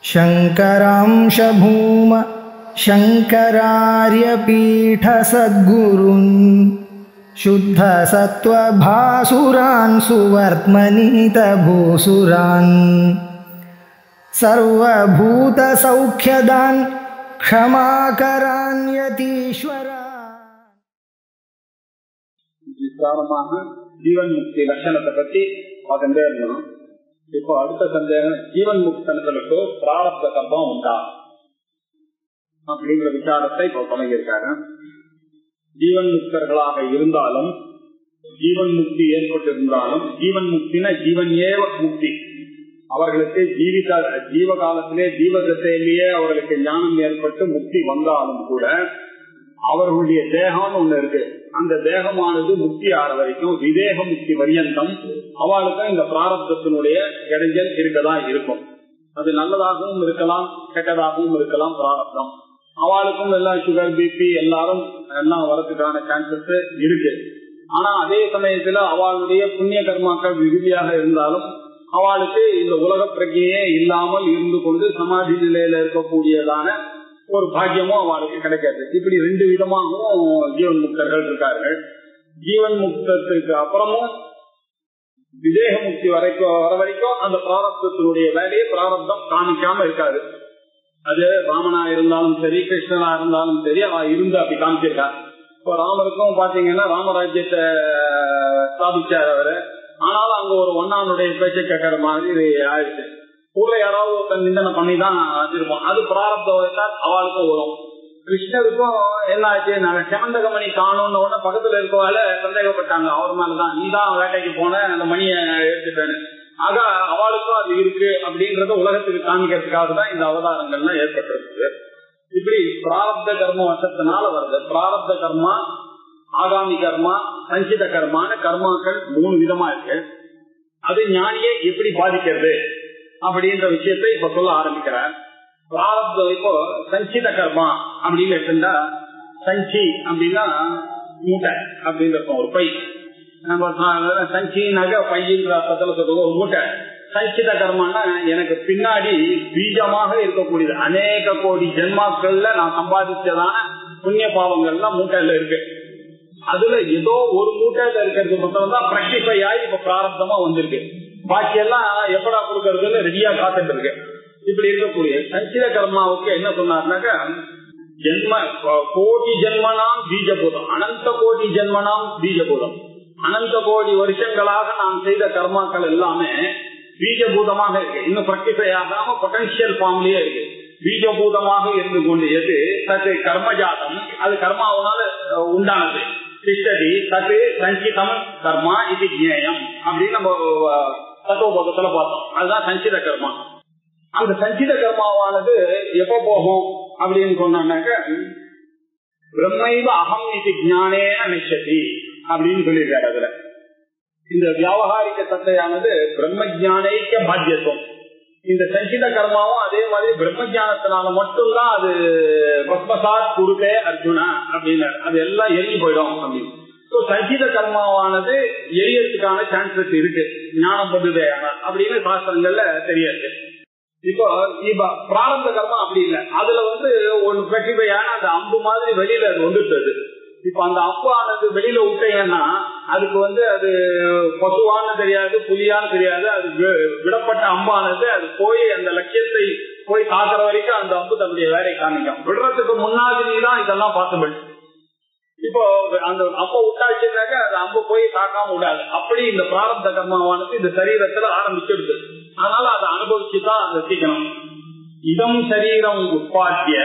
शंकरांश भूम शंकरार्य पीठ सद्गुरुन् शुद्ध सत्व भासुरान् सुवर्त्मनीत भूसुरान् सर्वभूत सौख्यदान् क्षमाकरान् यतीश्वरा. जीवन मुक्ति लक्षणத்தை பத்தி பார்த்துட்டே இருந்தோம். இப்போ அடுத்த சந்தேகம், ஜீவன் முக்தர்களுக்கு பிராரப்த கர்மம் உண்டா அப்படிங்கிற விசாரத்தை இப்போ தொடங்கியிருக்காரு. ஜீவன் முக்தர்களாக இருந்தாலும் ஜீவன் முக்தி ஏற்பட்டிருந்தாலும், ஜீவன் முக்தினா ஜீவன் ஏவ முக்தி, அவர்களுக்கு ஜீவகாலத்திலே ஜீவதசையிலேயே அவர்களுக்கு ஞானம் ஏற்பட்டு முக்தி வந்தாலும் கூட அவர்களுடைய தேகம் ஒண்ணு இருக்கு. அந்த தேகமானது முக்தி ஆற வரைக்கும் விதேக முக்தி பரியந்தம் அவளுக்கும் இந்த பிராரப்தத்தினுடைய இடைஞ்சல் இருக்கதான் இருக்கும். அது நல்லதாகவும் இருக்கலாம், கெட்டதாகவும் இருக்கலாம். பிராரப்தம் அவளுக்கும் எல்லாம் சுகர், பிபி எல்லாரும் எல்லாம் வரதுக்கான சான்சஸ் இருக்கு. ஆனா அதே சமயத்துல அவளுடைய புண்ணிய கர்மாக்கள் விருதியாக இருந்தாலும் அவளுக்கு இந்த உலக பிரஜையே இல்லாமல் இருந்து கொண்டு சமாதி நிலையில இருக்கக்கூடியதான ஒரு பாக்கியமும் அவளுக்கு கிடைக்காது. இப்படி ரெண்டு விதமாகவும் ஜீவன் முக்தர்கள் இருக்கார்கள். ஜீவன் முக்தத்துக்கு அப்புறமும் விதேக முக்தி வர வரைக்கும் அந்த பிராரப்தத்தினுடைய வேலையை பிராரப்தம் காமிக்காம இருக்காது. அது ராமனா இருந்தாலும் சரி, கிருஷ்ணனா இருந்தாலும் சரி, அவ இருந்து அப்படி காமிச்சிருக்கா. இப்போ ராமருக்கும் பாத்தீங்கன்னா ராமராஜ்யத்தை ஸ்தாபிச்சார் அவரு. ஆனாலும் அங்க ஒரு ஒன்னானுடைய பேச்சை கேட்கற மாதிரி ஆயிடுச்சு. ஊர்ல யாராவது ஒருத்தன் நிந்தனை பண்ணிதான் இருப்போம். அது பிராரப்த அவளுக்கும் வரும். கிருஷ்ணருக்கும் என்ன ஆச்சு, நாங்க செமந்தகமணி காணும்னு உடனே பக்கத்துல இருக்கவால சந்தேகப்பட்டாங்க. அவர் மேலதான் நீதான் வேட்டைக்கு போன அந்த மணியை எடுத்துட்டேன்னு. ஆக அவளுக்கும் அது இருக்கு அப்படின்றத உலகத்துக்கு காமிக்கிறதுக்காக தான் இந்த அவதாரங்கள்லாம் ஏற்பட்டிருக்கு. இப்படி பிராரப்த கர்ம வசத்தினால வருது. பிராரப்த கர்மா, ஆகாமி கர்மா, சஞ்சித கர்மான கர்மாக்கள் மூணு விதமா இருக்கு. அது ஞானியை எப்படி பாதிக்கிறது அப்படின்ற விஷயத்தை இப்ப சொல்ல ஆரம்பிக்கிறார். பிராரப்தம் இப்போ சஞ்சித கர்மா அப்படின்னு எடுத்துட்டா, சஞ்சி அப்படின்னா மூட்டை அப்படின்னு இருக்கும், ஒரு பை. நம்ம சஞ்சி நகை பையின்ற அர்த்தத்துல சொல்றது ஒரு மூட்டை. சஞ்சித கர்மான்னா எனக்கு பின்னாடி பீஜமாக இருக்கக்கூடியது. அநேக கோடி ஜென்மாக்கள்ல நான் சம்பாதிச்சதான புண்ணிய பாவங்கள்லாம் மூட்டையில இருக்கு. அதுல ஏதோ ஒரு மூட்டையில இருக்கிறது மொத்தம் தான் பிராக்டிஃபை ஆகி இப்ப பிராரப்தமா வந்திருக்கு. பாக்கி எல்லாம் எப்படா கொடுக்கறதுன்னு ரெடியா காத்துட்டு இருக்கு. இப்படி இருக்கக்கூடிய சஞ்சித கர்மாவுக்கு என்ன சொன்னார்னாக்க, ஜென்ம கோடி ஜென்மனாம் பீஜபூதம், அனந்த கோடி ஜென்மனாம் பீஜபூதம். அனந்த கோடி வருஷங்களாக நாம் செய்த கர்மாக்கள் எல்லாமே பீஜபூதமாக இருக்கு. இன்னும் பிராக்டிஃபை ஆகாம பொட்டன்சியல் ஃபார்ம்லயே இருக்கு. பீஜபூதமாக இருந்து கொண்டு எது சத்து கர்மஜாதம், அது கர்மாவனால உண்டானது. சிஷ்டதி சத்து சஞ்சிதம் கர்மா இது ஜேயம் அப்படின்னு நம்ம தத்துவபோதத்துல பார்த்தோம். அதுதான் சஞ்சித கர்மா. அந்த சஞ்சித கர்மாவானது எப்ப போகும் அப்படின்னு சொன்னாக்க, பிரம்மைவ அகம் இது ஜானேன நிஷதி அப்படின்னு சொல்லியிருக்காரு. அதுல இந்த வியாவகாரிக சத்தையானது பிரம்ம ஜானைக்க பாத்தியத்துவம். இந்த சஞ்சித கர்மாவும் அதே மாதிரி பிரம்ம ஜானத்தினால மட்டும்தான் அது பஸ்மசாத் குருதே அர்ஜுனா அப்படின்னு அது எல்லாம் எரிஞ்சு போயிடும் அப்படின்னு. சஞ்சித கர்மாவானது எரியறதுக்கான சான்சஸ் இருக்கு ஞானம் பதுதே அப்படின்னு சாஸ்திரங்கள்ல தெரியாது. இப்போ பிராரப்த கர்மா அப்படி இல்லை. அதுல ஒரு பிரதிபையான அந்த அம்பு மாதிரி வெளியில அது வந்துட்டது. இப்ப அந்த அம்பானது வெளியில விட்டீங்கன்னா அதுக்கு அது பசுவான்னு தெரியாது, புலியான்னு தெரியாது. அது விடப்பட்ட அம்பானது அது போய் அந்த லட்சியத்தை போய் தாக்குற வரைக்கும் அந்த அம்பு தன்னுடைய வேலையை காமிக்கும். விடுறதுக்கு முன்னாடி தான் இதெல்லாம் பாசிபிள். இப்போ அந்த அம்பை விட்டாச்சுனாக்க அந்த அம்பு போய் தாக்காம விடாது. அப்படி இந்த பிராரப்த கர்மாவானது இந்த சரீரத்துல ஆரம்பிச்சிடுது. அதனால அதை அனுபவிச்சுதான் ரசிக்கணும். இதம் சரீரம் உட்பாட்டிய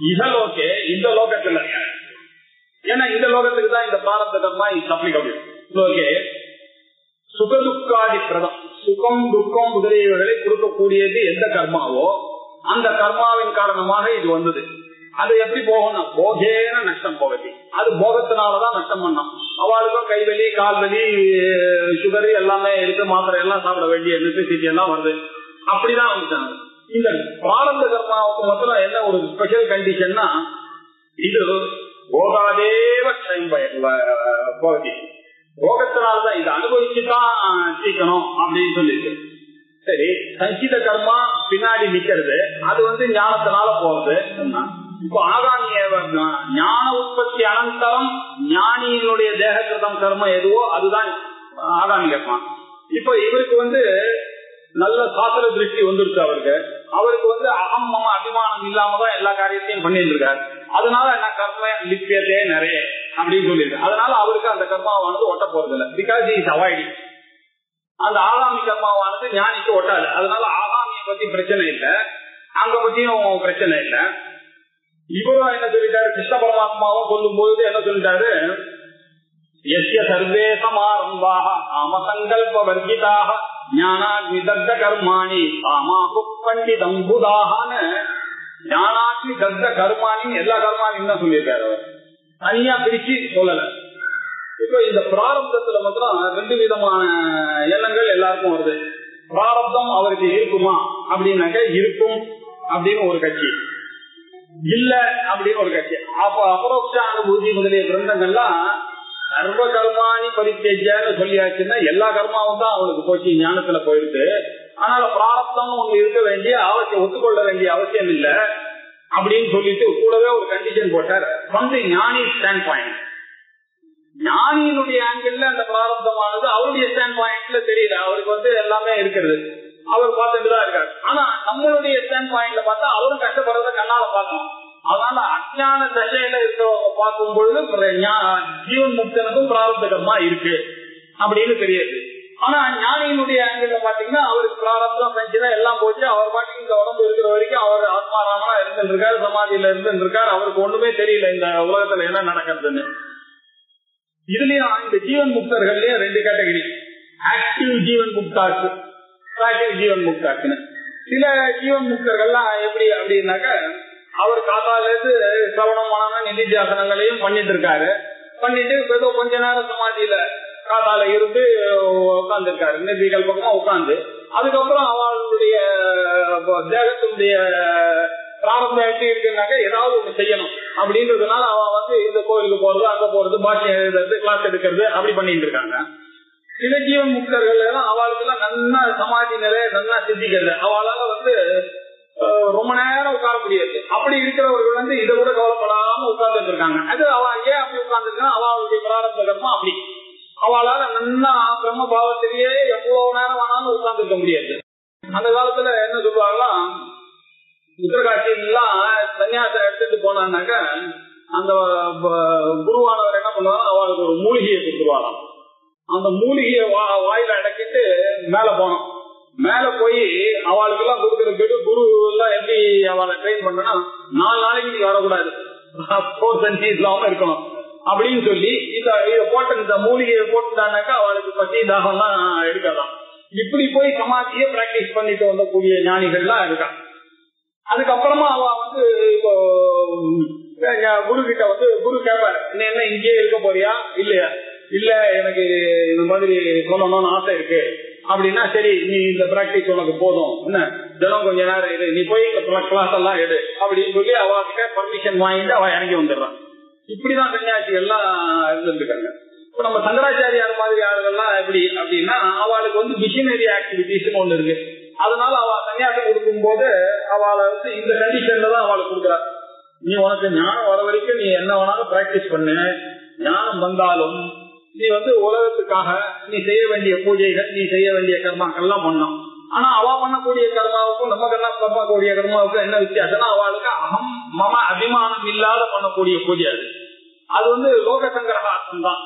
இகலோகே, இந்த லோகத்துல, ஏன்னா இந்த லோகத்துக்கு தான் இந்த பிராரப்த கர்மா அப்ளிகபிள். லோகே சுகதுக்காதி பிரதம், சுகம் துக்கம் முதலியவைகளை கொடுக்கக்கூடியது எந்த கர்மாவோ அந்த கர்மாவின் காரணமாக இது வந்தது. அது எப்படி போகணும், போகேன நஷ்டம் போகதி. அது போகத்தினாலதான் நஷ்டம் பண்ணோம். அவளுக்கும் கைவலி, கால்வலி, சுகர் எல்லாமே இருக்கு, மாத்திரை எல்லாம் சாப்பிட வேண்டிய நெசசிட்டி எல்லாம் வருது. அப்படிதான் வந்துட்டாங்க. இந்த பிராரப்த கர்மாவுக்கு மொத்தம் என்ன ஒரு ஸ்பெஷல் கண்டிஷன்னா, இது போகாதேவ போகதி, போகத்தினால்தான் இதை அனுபவிச்சுதான் தீக்கணும் அப்படின்னு சொல்லிட்டு. சரி, சஞ்சித கர்மா பின்னாடி நிக்கிறது, அது ஞானத்தினால போறது. இப்போ ஆகாமிய ஞான உற்பத்தி அனந்தரம் ஞானியினுடைய தேககிருதம் கர்மம் எதுவோ அதுதான் ஆகாமி கர்மா. இப்ப இவருக்கு நல்ல சாஸ்திர திருஷ்டி வந்துருக்கு. அவருக்கு அகம் மம அபிமானம் இல்லாம தான் எல்லா காரியத்தையும் பண்ணிட்டு இருக்காரு. அதனால என்ன கர்ம லிப்பியதே நிறைய அப்படின்னு சொல்லியிருக்கு. அதனால அவருக்கு அந்த கர்மாவானது ஒட்ட போறது இல்லை. Because is avoiding. அந்த ஆகாமி கர்மாவானது ஞானிக்கு ஒட்டாது. அதனால ஆகாமிய பத்தி பிரச்சனை இல்லை, அங்க பத்தியும் பிரச்சனை இல்லை. இவரும் என்ன சொல்லிட்டாரு, கிருஷ்ண பரமாத்மாவும் சொல்லும் போது என்ன சொல்லிட்டாரு, எஸ்ய சர்வே சமாரம்பாக காமசங்கல்ப வர்ஜிதாக ஞானாக்னி தத்த கர்மாணி காமாபு பண்டிதம் புதாகனு ஞானாக்னி தத்த கர்மானி எல்லா கர்மானின்னு தான் சொல்லியிருக்காரு. அவர் தனியா பிரிச்சு சொல்லல. இப்போ இந்த பிராரப்தத்துல மாத்திரம் 2 விதமான எண்ணங்கள் எல்லாருக்கும் வருது. பிராரப்தம் அவருக்கு இருக்குமா அப்படின்னாக்க இருக்கும் அப்படின்னு ஒரு கட்சி, இல்ல அப்படின்னு ஒரு கட்சி. அப்ப அபரோக்ஷ அனுபூதி முதலிய கிரந்தங்கள்லாம் சர்வ கர்மானி பரித்தேஜ்யான்னு சொல்லியாச்சுன்னா எல்லா கர்மாவும் தான் அவனுக்கு போச்சு, ஞானத்துல போயிருக்கு. ஆனால் பிராரப்தம் ஒண்ணு இருக்க வேண்டிய அவசியம், ஒத்துக்கொள்ள வேண்டிய அவசியம் இல்ல அப்படின்னு சொல்லிட்டு கூடவே ஒரு கண்டிஷன் போட்டார். ஞானி ஸ்டாண்ட் பாயிண்ட், ஞானியினுடைய ஆங்கிள் அந்த பிராரப்தமானது அவருடைய ஸ்டாண்ட் பாயிண்ட்ல தெரியல. அவருக்கு எல்லாமே இருக்கிறது, அவர் பார்த்துட்டுதான் இருக்காரு. ஆனா நம்மளுடைய ஸ்டாண்ட் பாயிண்ட்ல பார்த்தா அவரும் கஷ்டப்படுறத கண்ணால பார்க்கணும். அதனால அஞ்ஞான தசையில இருக்கிறவங்க பார்க்கும் பொழுது ஜீவன் முக்தனுக்கும் பிராரப்த கர்மா இருக்கு அப்படின்னு தெரியுது. ஆனா ஞானியினுடைய ஆங்கிள் பாத்தீங்கன்னா அவருக்கு பிராரப்தம் செஞ்சுதான் எல்லாம் போச்சு. அவர் பாட்டுக்கு இந்த உடம்பு இருக்கிற வரைக்கும் அவர் ஆத்மாராமனா இருந்துட்டு இருக்காரு, சமாதியில இருந்துட்டு இருக்காரு. அவருக்கு ஒண்ணுமே தெரியல இந்த உலகத்துல என்ன நடக்கிறதுன்னு. இதுலயும் இந்த ஜீவன் முக்தர்கள்லயும் 2 கேட்டகரி, ஆக்டிவ் ஜீவன் முக்தாக்கு, பேசிவ் ஜீவன் முக்தாக்குன்னு. சில ஜீவன் முக்தர்கள்லாம் எப்படி அப்படின்னாக்க அவர் காத்தால இருந்து சிரவணம் மனனம் நிதித்தியாசனங்களையும் பண்ணிட்டு இருக்காரு. பண்ணிட்டு ஏதோ கொஞ்ச நேரம் சமாதியில காத்தால இருந்து உட்கார்ந்து இருக்காரு, நிதிகல்பமா உட்கார்ந்து. அதுக்கப்புறம் அவளுடைய தேகத்தினுடைய பிராரப்தம் எப்படி இருக்குன்னாக்க ஏதாவது ஒண்ணு செய்யணும் அப்படின்றதுனால அவ இந்த கோயிலுக்கு போறது, அங்க போறது, பாஷை எழுதுறது, கிளாஸ் எடுக்கிறது அப்படி பண்ணிட்டு இருக்காங்க. சில ஜீவன் முக்தர்கள் எல்லாம் அவளுக்கு எல்லாம் நல்லா சமாதி நிலைய நல்லா சிந்திக்கிறது, அவளால ரொம்ப நேரம் உட்கார முடியாது. அப்படி இருக்கிறவர்கள் இதை கூட கவலைப்படாம உட்கார்ந்துட்டு இருக்காங்க. அது அவ ஏன் அப்படி உட்கார்ந்துருக்கா, அவளுடைய பிராரப்த கர்மா அப்படி. அவளால நல்லா பிரம்ம பாவத்திலேயே எவ்வளவு நேரம் வேணாலும் உட்கார்ந்துருக்க முடியாது. அந்த காலத்துல என்ன சொல்லுவாங்களா, உத்தரகாட்சியெல்லாம் சன்னியாசம் எடுத்துட்டு போனான்னாக்க அந்த குருவானவர் என்ன பண்ணுவாங்க, அவளுக்கு ஒரு மூலிகையை கொடுத்துருவாராம். அந்த மூலிகையை வாயில அடக்கிட்டு மேல போனோம். மேல போய் அவளுக்கு எல்லாம் கொடுக்கறதுக்கு குரு எல்லாம் எப்படி அவளை ட்ரெயின் பண்ணா 4 நாளைக்கு நீ வரக்கூடாது, இல்லாம இருக்கணும் அப்படின்னு சொல்லி இதை போட்ட இந்த மூலிகையை போட்டுட்டானாக்கா அவளுக்கு பசி தாகம்லாம் எடுக்கலாம். இப்படி போய் சமாதியை பிராக்டிஸ் பண்ணிட்டு வந்தக்கூடிய ஞானிகள்லாம் இருக்கா. அதுக்கப்புறமா அவ இப்போ குரு கிட்ட குரு கேட்பாரு, என்ன இங்கேயே இருக்க போறியா இல்லையா, இல்ல எனக்கு இந்த மாதிரி சொல்லணும்னு ஆசை இருக்கு அப்படின்னா, சரி நீ இந்த பிராக்டிஸ் உனக்கு போதும், என்ன தினம் கொஞ்ச நேரம் இரு, நீ போய் கிளாஸ் எல்லாம் எடு அப்படின்னு சொல்லி அவகிட்ட பர்மிஷன் வாங்கிட்டு அவ இறங்கி வந்துடுறான். இப்படிதான் சன்னியாசி எல்லாம் இருந்துருக்காங்க. இப்ப நம்ம சங்கராச்சாரியார் மாதிரி ஆளுகள்லாம் எப்படி அப்படின்னா அவளுக்கு மிஷினரி ஆக்டிவிட்டிஸ் ஒண்ணு இருக்கு. அதனால அவ சன்னியாசம் கொடுக்கும் போது அவளை இந்த கண்டிஷன்ல தான் அவளுக்கு கொடுக்குறா. நீ உனக்கு ஞானம் வர வரைக்கும் நீ என்ன வேணாலும் பிராக்டிஸ் பண்ணு, ஞானம் வந்தாலும் நீ உலகத்துக்காக நீ செய்ய வேண்டிய பூஜைகள், நீ செய்ய வேண்டிய கர்மாக்கள் எல்லாம் பண்ணணும். ஆனா அவ பண்ணக்கூடிய கர்மாவுக்கும் நம்ம பண்ணக்கூடிய கர்மாவுக்கும் என்ன வித்தியாசம்னா, அவளுக்கு அகம் மம அபிமானம் இல்லாத பண்ணக்கூடிய பூஜை அது லோக சங்கிரகம் தான்.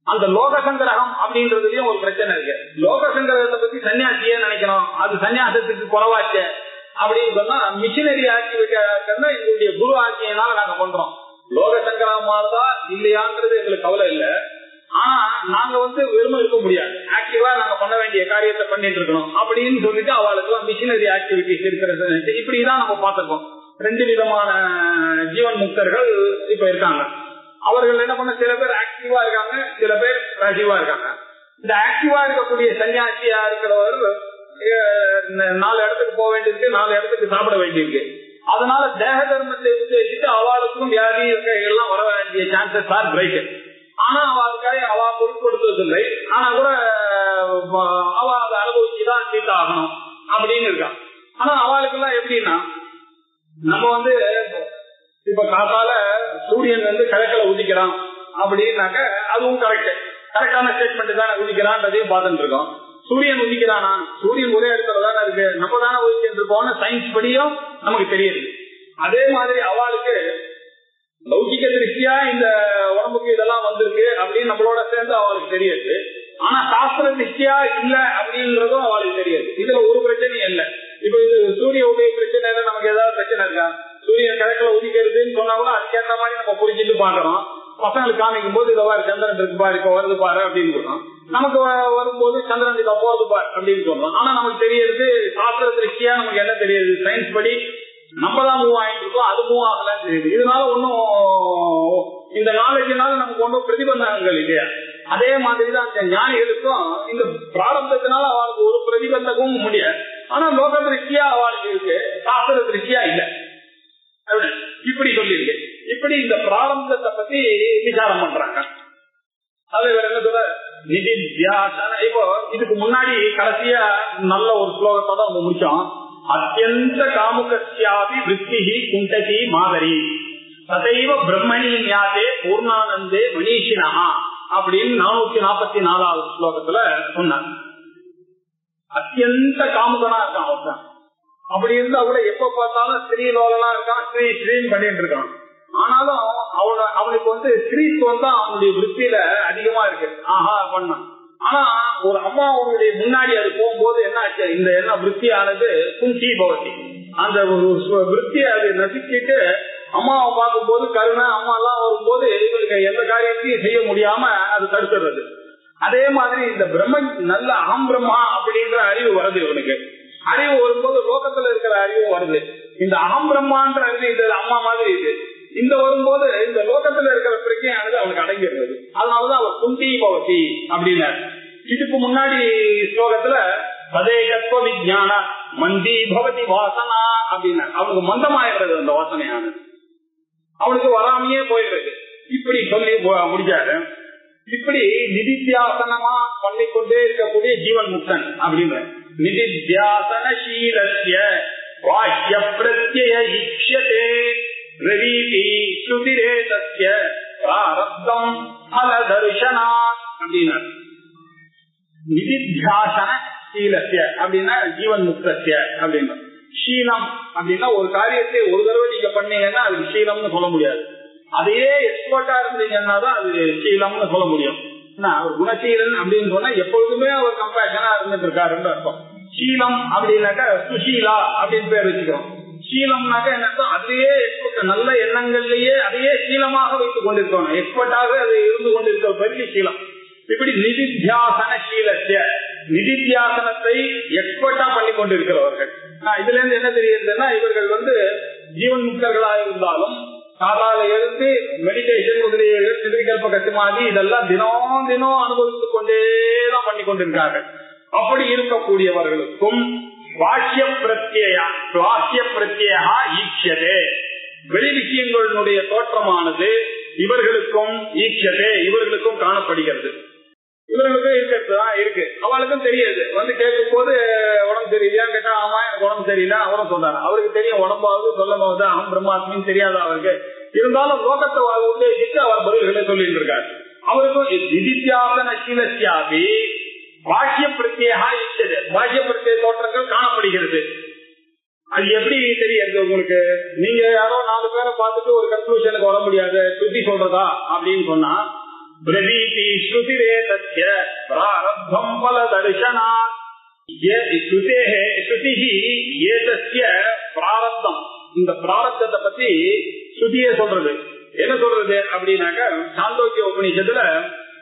அந்த லோக சங்கிரகம் அப்படின்றதுலயும் ஒரு பிரச்சனை இருக்கு. லோக சங்கிரகத்தை பத்தி சன்னியாசியே நினைக்கணும், அது சன்னியாசத்துக்கு குறைவாச்சு அப்படின்னு சொன்னா மிஷினரி ஆக்டிவிட்டி எங்களுடைய குரு ஆட்சியினால நாங்க பண்றோம். லோக சங்கிரகமா இருந்தா இல்லையான்றது எங்களுக்கு கவலை இல்லை. ஆனா நாங்க வெறுமை இருக்க முடியாது, ஆக்டிவா நாங்க பண்ண வேண்டிய காரியத்தை பண்ணிட்டு இருக்கணும் அப்படின்னு சொல்லிட்டு அவளுக்கு மிஷினரி ஆக்டிவிட்டிஸ் இருக்கிறது. இப்படிதான் நம்ம பார்த்திருக்கோம். 2 விதமான ஜீவன் முக்தர்கள் இப்ப இருக்காங்க. அவர்கள் என்ன பண்ண, சில பேர் ஆக்டிவா இருக்காங்க, சில பேர் பாசிவா இருக்காங்க. இந்த ஆக்டிவா இருக்கக்கூடிய சன்னியாசியா இருக்கிறவர் 4 இடத்துக்கு போக வேண்டியிருக்கு, 4 இடத்துக்கு சாப்பிட வேண்டியிருக்கு. அதனால தேக தர்மத்தை உத்தேசித்து அவளுக்கும் வியாதி எல்லாம் வர வேண்டிய சான்சஸ் ஆர் பிரைட். ஆனா அவளுக்காக அவ பொருட்படுத்துவதில்லை. ஆனா கூட அவ அதை அனுபவிச்சுதான் தீட்டாகணும் அப்படின்னு இருக்கான். ஆனா அவளுக்கு எல்லாம் எப்படின்னா, நம்ம இப்ப காத்தால சூரியன் கிழக்குல உதிக்கிறான் அப்படின்னாக்க அதுவும் கரெக்டான ஸ்டேட்மெண்ட் தானே, உதிக்கிறான்றதையும் பார்த்துட்டு இருக்கோம். சூரியன் உதிக்கிறானா, சூரியன் ஒரே இடத்துல தானே இருக்கு, நம்ம தானே உதிக்கிட்டு இருக்கோம்னு சயின்ஸ் படியும் நமக்கு தெரியுது. அதே மாதிரி அவளுக்கு லௌகிக திருஷ்டியா இந்த உடம்புக்கு இதெல்லாம் வந்திருக்கு அப்படின்னு நம்மளோட சேர்ந்து அவளுக்கு தெரியுது. ஆனா சாஸ்திர திருஷ்டியா இல்ல அப்படின்றதும் அவளுக்கு தெரியாது. இதுல ஒரு பிரச்சனையும் இல்லை. இப்ப இது சூரிய உதய பிரச்சனை நமக்கு ஏதாவது பிரச்சனை இருக்கா? சூரியன் கிழக்குல உதிக்கிறதுன்னு சொன்னா கூட அதுக்கேற்ற மாதிரி நம்ம புரிஞ்சுட்டு பாக்குறோம். பசங்களுக்கு காமிக்கும் போது இதை பாரு சந்திரன் இருக்கு பாரு, இப்ப வருது பாரு அப்படின்னு சொல்றோம். நமக்கு வரும்போது சந்திரன் இதை போறது பாரு அப்படின்னு சொல்றோம். ஆனா நமக்கு தெரியுது சாஸ்திர திருஷ்டியா நமக்கு என்ன தெரியுது, சயின்ஸ் படி நம்ம தான் மூவ் ஆகிட்டு இருக்கோம், அது மூவ் ஆகலாம் தெரியுது. இதனால ஒன்னும் இந்த நாலேஜினால நமக்கு ஒன்றும் பிரதிபந்தகங்கள் இல்லையா? அதே மாதிரிதான் அந்த ஞானிகளுக்கும் இந்த பிராரம்பத்தினால அவளுக்கு ஒரு பிரதிபந்தகமும் முடியாது. ஆனா லோக திருஷ்டியா அவளுக்கு இருக்கு, சாஸ்திர திருஷ்டியா இல்ல. இப்படி சொல்லியிருக்கு. இப்படி இந்த பிராரம்பத்தை பத்தி விசாரம் பண்றாங்க. அது என்ன சொல்ற நிதித்தியாசன. இப்போ இதுக்கு முன்னாடி கடைசியா நல்ல ஒரு ஸ்லோகத்தோட அவங்க முடிச்சோம். அத்தியந்த காமுகஸ்யாபி விருத்திஹி குண்டகி மாதரி ததைவ பிரம்மணி ஞாதே பூர்ணானந்தே மணீஷினா அப்படின்னு 444வது ஸ்லோகத்துல சொன்னாங்க. அத்தியந்த காமுகனா இருக்கான் அவன். அப்படி இருந்தா கூட எப்ப பார்த்தாலும் ஸ்ரீலோகனா இருக்கான், ஸ்ரீன்னு பண்ணிட்டு இருக்கான். ஆனாலும் அவனுக்கு ஸ்ரீத்துவம் தான் அவனுடைய விருத்தியில அதிகமா இருக்கு. ஆஹா பண்ணான். ஆனா ஒரு அம்மா அவனுடைய முன்னாடி அது போகும்போது என்ன ஆச்சு, இந்த என்ன விருத்தியானது குஞ்சி பவதி, அந்த ஒரு விருத்தியை அது நசிச்சுட்டு அம்மாவை பார்க்கும் போது கருணை அம்மா எல்லாம் வரும்போது இவங்களுக்கு எந்த காரியத்தையும் செய்ய முடியாம அது தடுத்துறது. அதே மாதிரி இந்த பிரம்ம நல்ல அகம் பிரம்மா அப்படின்ற அறிவு வருது. இவனுக்கு அறிவு வரும்போது லோகத்துல இருக்கிற அறிவு வருது. இந்த அகம் பிரம்மான்ற அறிவு இது அம்மா மாதிரி இது. இந்த வரும்போது இந்த லோகத்துல இருக்கிற பிரச்சனையானது அவனுக்கு அடங்கிடுறது. அதனாலதான் அவர் குந்தி பவதி அப்படின்னாரு. இதுக்கு முன்னாடி ஸ்லோகத்துல பதேகத்துவ விஜான மந்தி பவதி வாசனா அப்படின்னா அவனுக்கு மந்தமாயிடுறது அந்த வாசனையானது, அவனுக்கு வராமையே போயிடுறது. இப்படி சொல்லி முடிச்சாரு. இப்படி நிதித்தியாசனமா பண்ணிக்கொண்டே இருக்கக்கூடிய ஜீவன் முக்தன் அப்படின்ற நிதித்தியாசனீலசிய வாக்கிய பிரத்யய இக்ஷதே ரவீதி ஸ்ருதிரே தஸ்ய பிராரப்தம் பல தர்சனாத் அப்படின்னா நிதித்தியாசன சீலசிய அப்படின்னா ஜீவன் முக்தசிய அப்படின்னா. சீலம் அப்படின்னா ஒரு காரியத்தை ஒரு தடவை நீங்க பண்ணீங்கன்னா அது சீலம்னு சொல்ல முடியாது. அதையே எக்ஸ்பர்ட்டா இருந்தீங்கன்னா தான் அது சீலம்னு சொல்ல முடியும். அவர் குணசீலன் அப்படின்னு சொன்னா எப்பொழுதுமே அவர் கம்பேஷனா இருந்துட்டு இருக்காருன்னு அர்த்தம். சீலம் அப்படின்னாக்கா சுஷீலா அப்படின்னு பேர் வச்சுக்கிறோம். சீலம்னாக்கா என்ன, அதையே நல்ல எண்ணங்கள்லயே அதையே சீலமாக வைத்துக் கொண்டிருக்கணும். எக்ஸ்பர்ட்டாக அது இருந்து கொண்டிருக்க பெரிய சீலம். இப்படி நிதித்தியாசன சீலத்தை நிதித்தியாசனத்தை எக்ஸ்பர்ட்டா பண்ணி கொண்டிருக்கிறவர்கள். இதுல இருந்து என்ன தெரியுதுன்னா, இவர்கள் ஜீவன் முக்தர்களாக இருந்தாலும் காதால எழுந்து மெடிடேஷன் முதலிய திருவிகல்ப கட்டுமாதி இதெல்லாம் தினம் தினம் அனுபவித்துக் கொண்டேதான் பண்ணி கொண்டிருக்கிறார்கள். அப்படி இருக்கக்கூடியவர்களுக்கும் வாக்கிய பிரத்யா ஈக்ஷதே வெளி விஷயங்களுடைய தோற்றமானது இவர்களுக்கும் ஈக்ஷதே இவர்களுக்கும் காணப்படுகிறது. இவர்களுக்கும் இருக்கிறதுதான் இருக்கு. அவளுக்கும் தெரியாது. கேட்கும் போது உடம்பு தெரியலையா கேட்டா ஆமா எனக்கு உடம்பு தெரியல அவரும் சொல்றாரு. அவருக்கு தெரியும் உடம்பாவது சொல்லும் போது அகம் பிரம்மாத்மின்னு தெரியாது அவருக்கு. இருந்தாலும் லோகத்தை உத்தேசித்து அவர் பதில்களை சொல்லிட்டு இருக்காரு. அவருக்கும் நிதித்தியாசன சீலசியாபி வாக்கிய பிரத்யா இச்சது வாக்கிய பிரத்ய தோற்றங்கள் காணப்படுகிறது. அது எப்படி தெரியாது உங்களுக்கு? நீங்க யாரோ 4 பேரை பார்த்துட்டு ஒரு கன்க்ளூஷனுக்கு வர முடியாது. சுத்தி சொல்றதா அப்படின்னு சொன்னா பிரதீதி ஸ்ருதிரே தத்ய பிராரப்தம் பல தர்சனா பிராரப்தம். இந்த பிராரப்தத்தை பத்தி ஸ்ருதியே சொல்றது. என்ன சொல்றது அப்படின்னாக்க சாந்தோக்கிய உபநிஷத்துல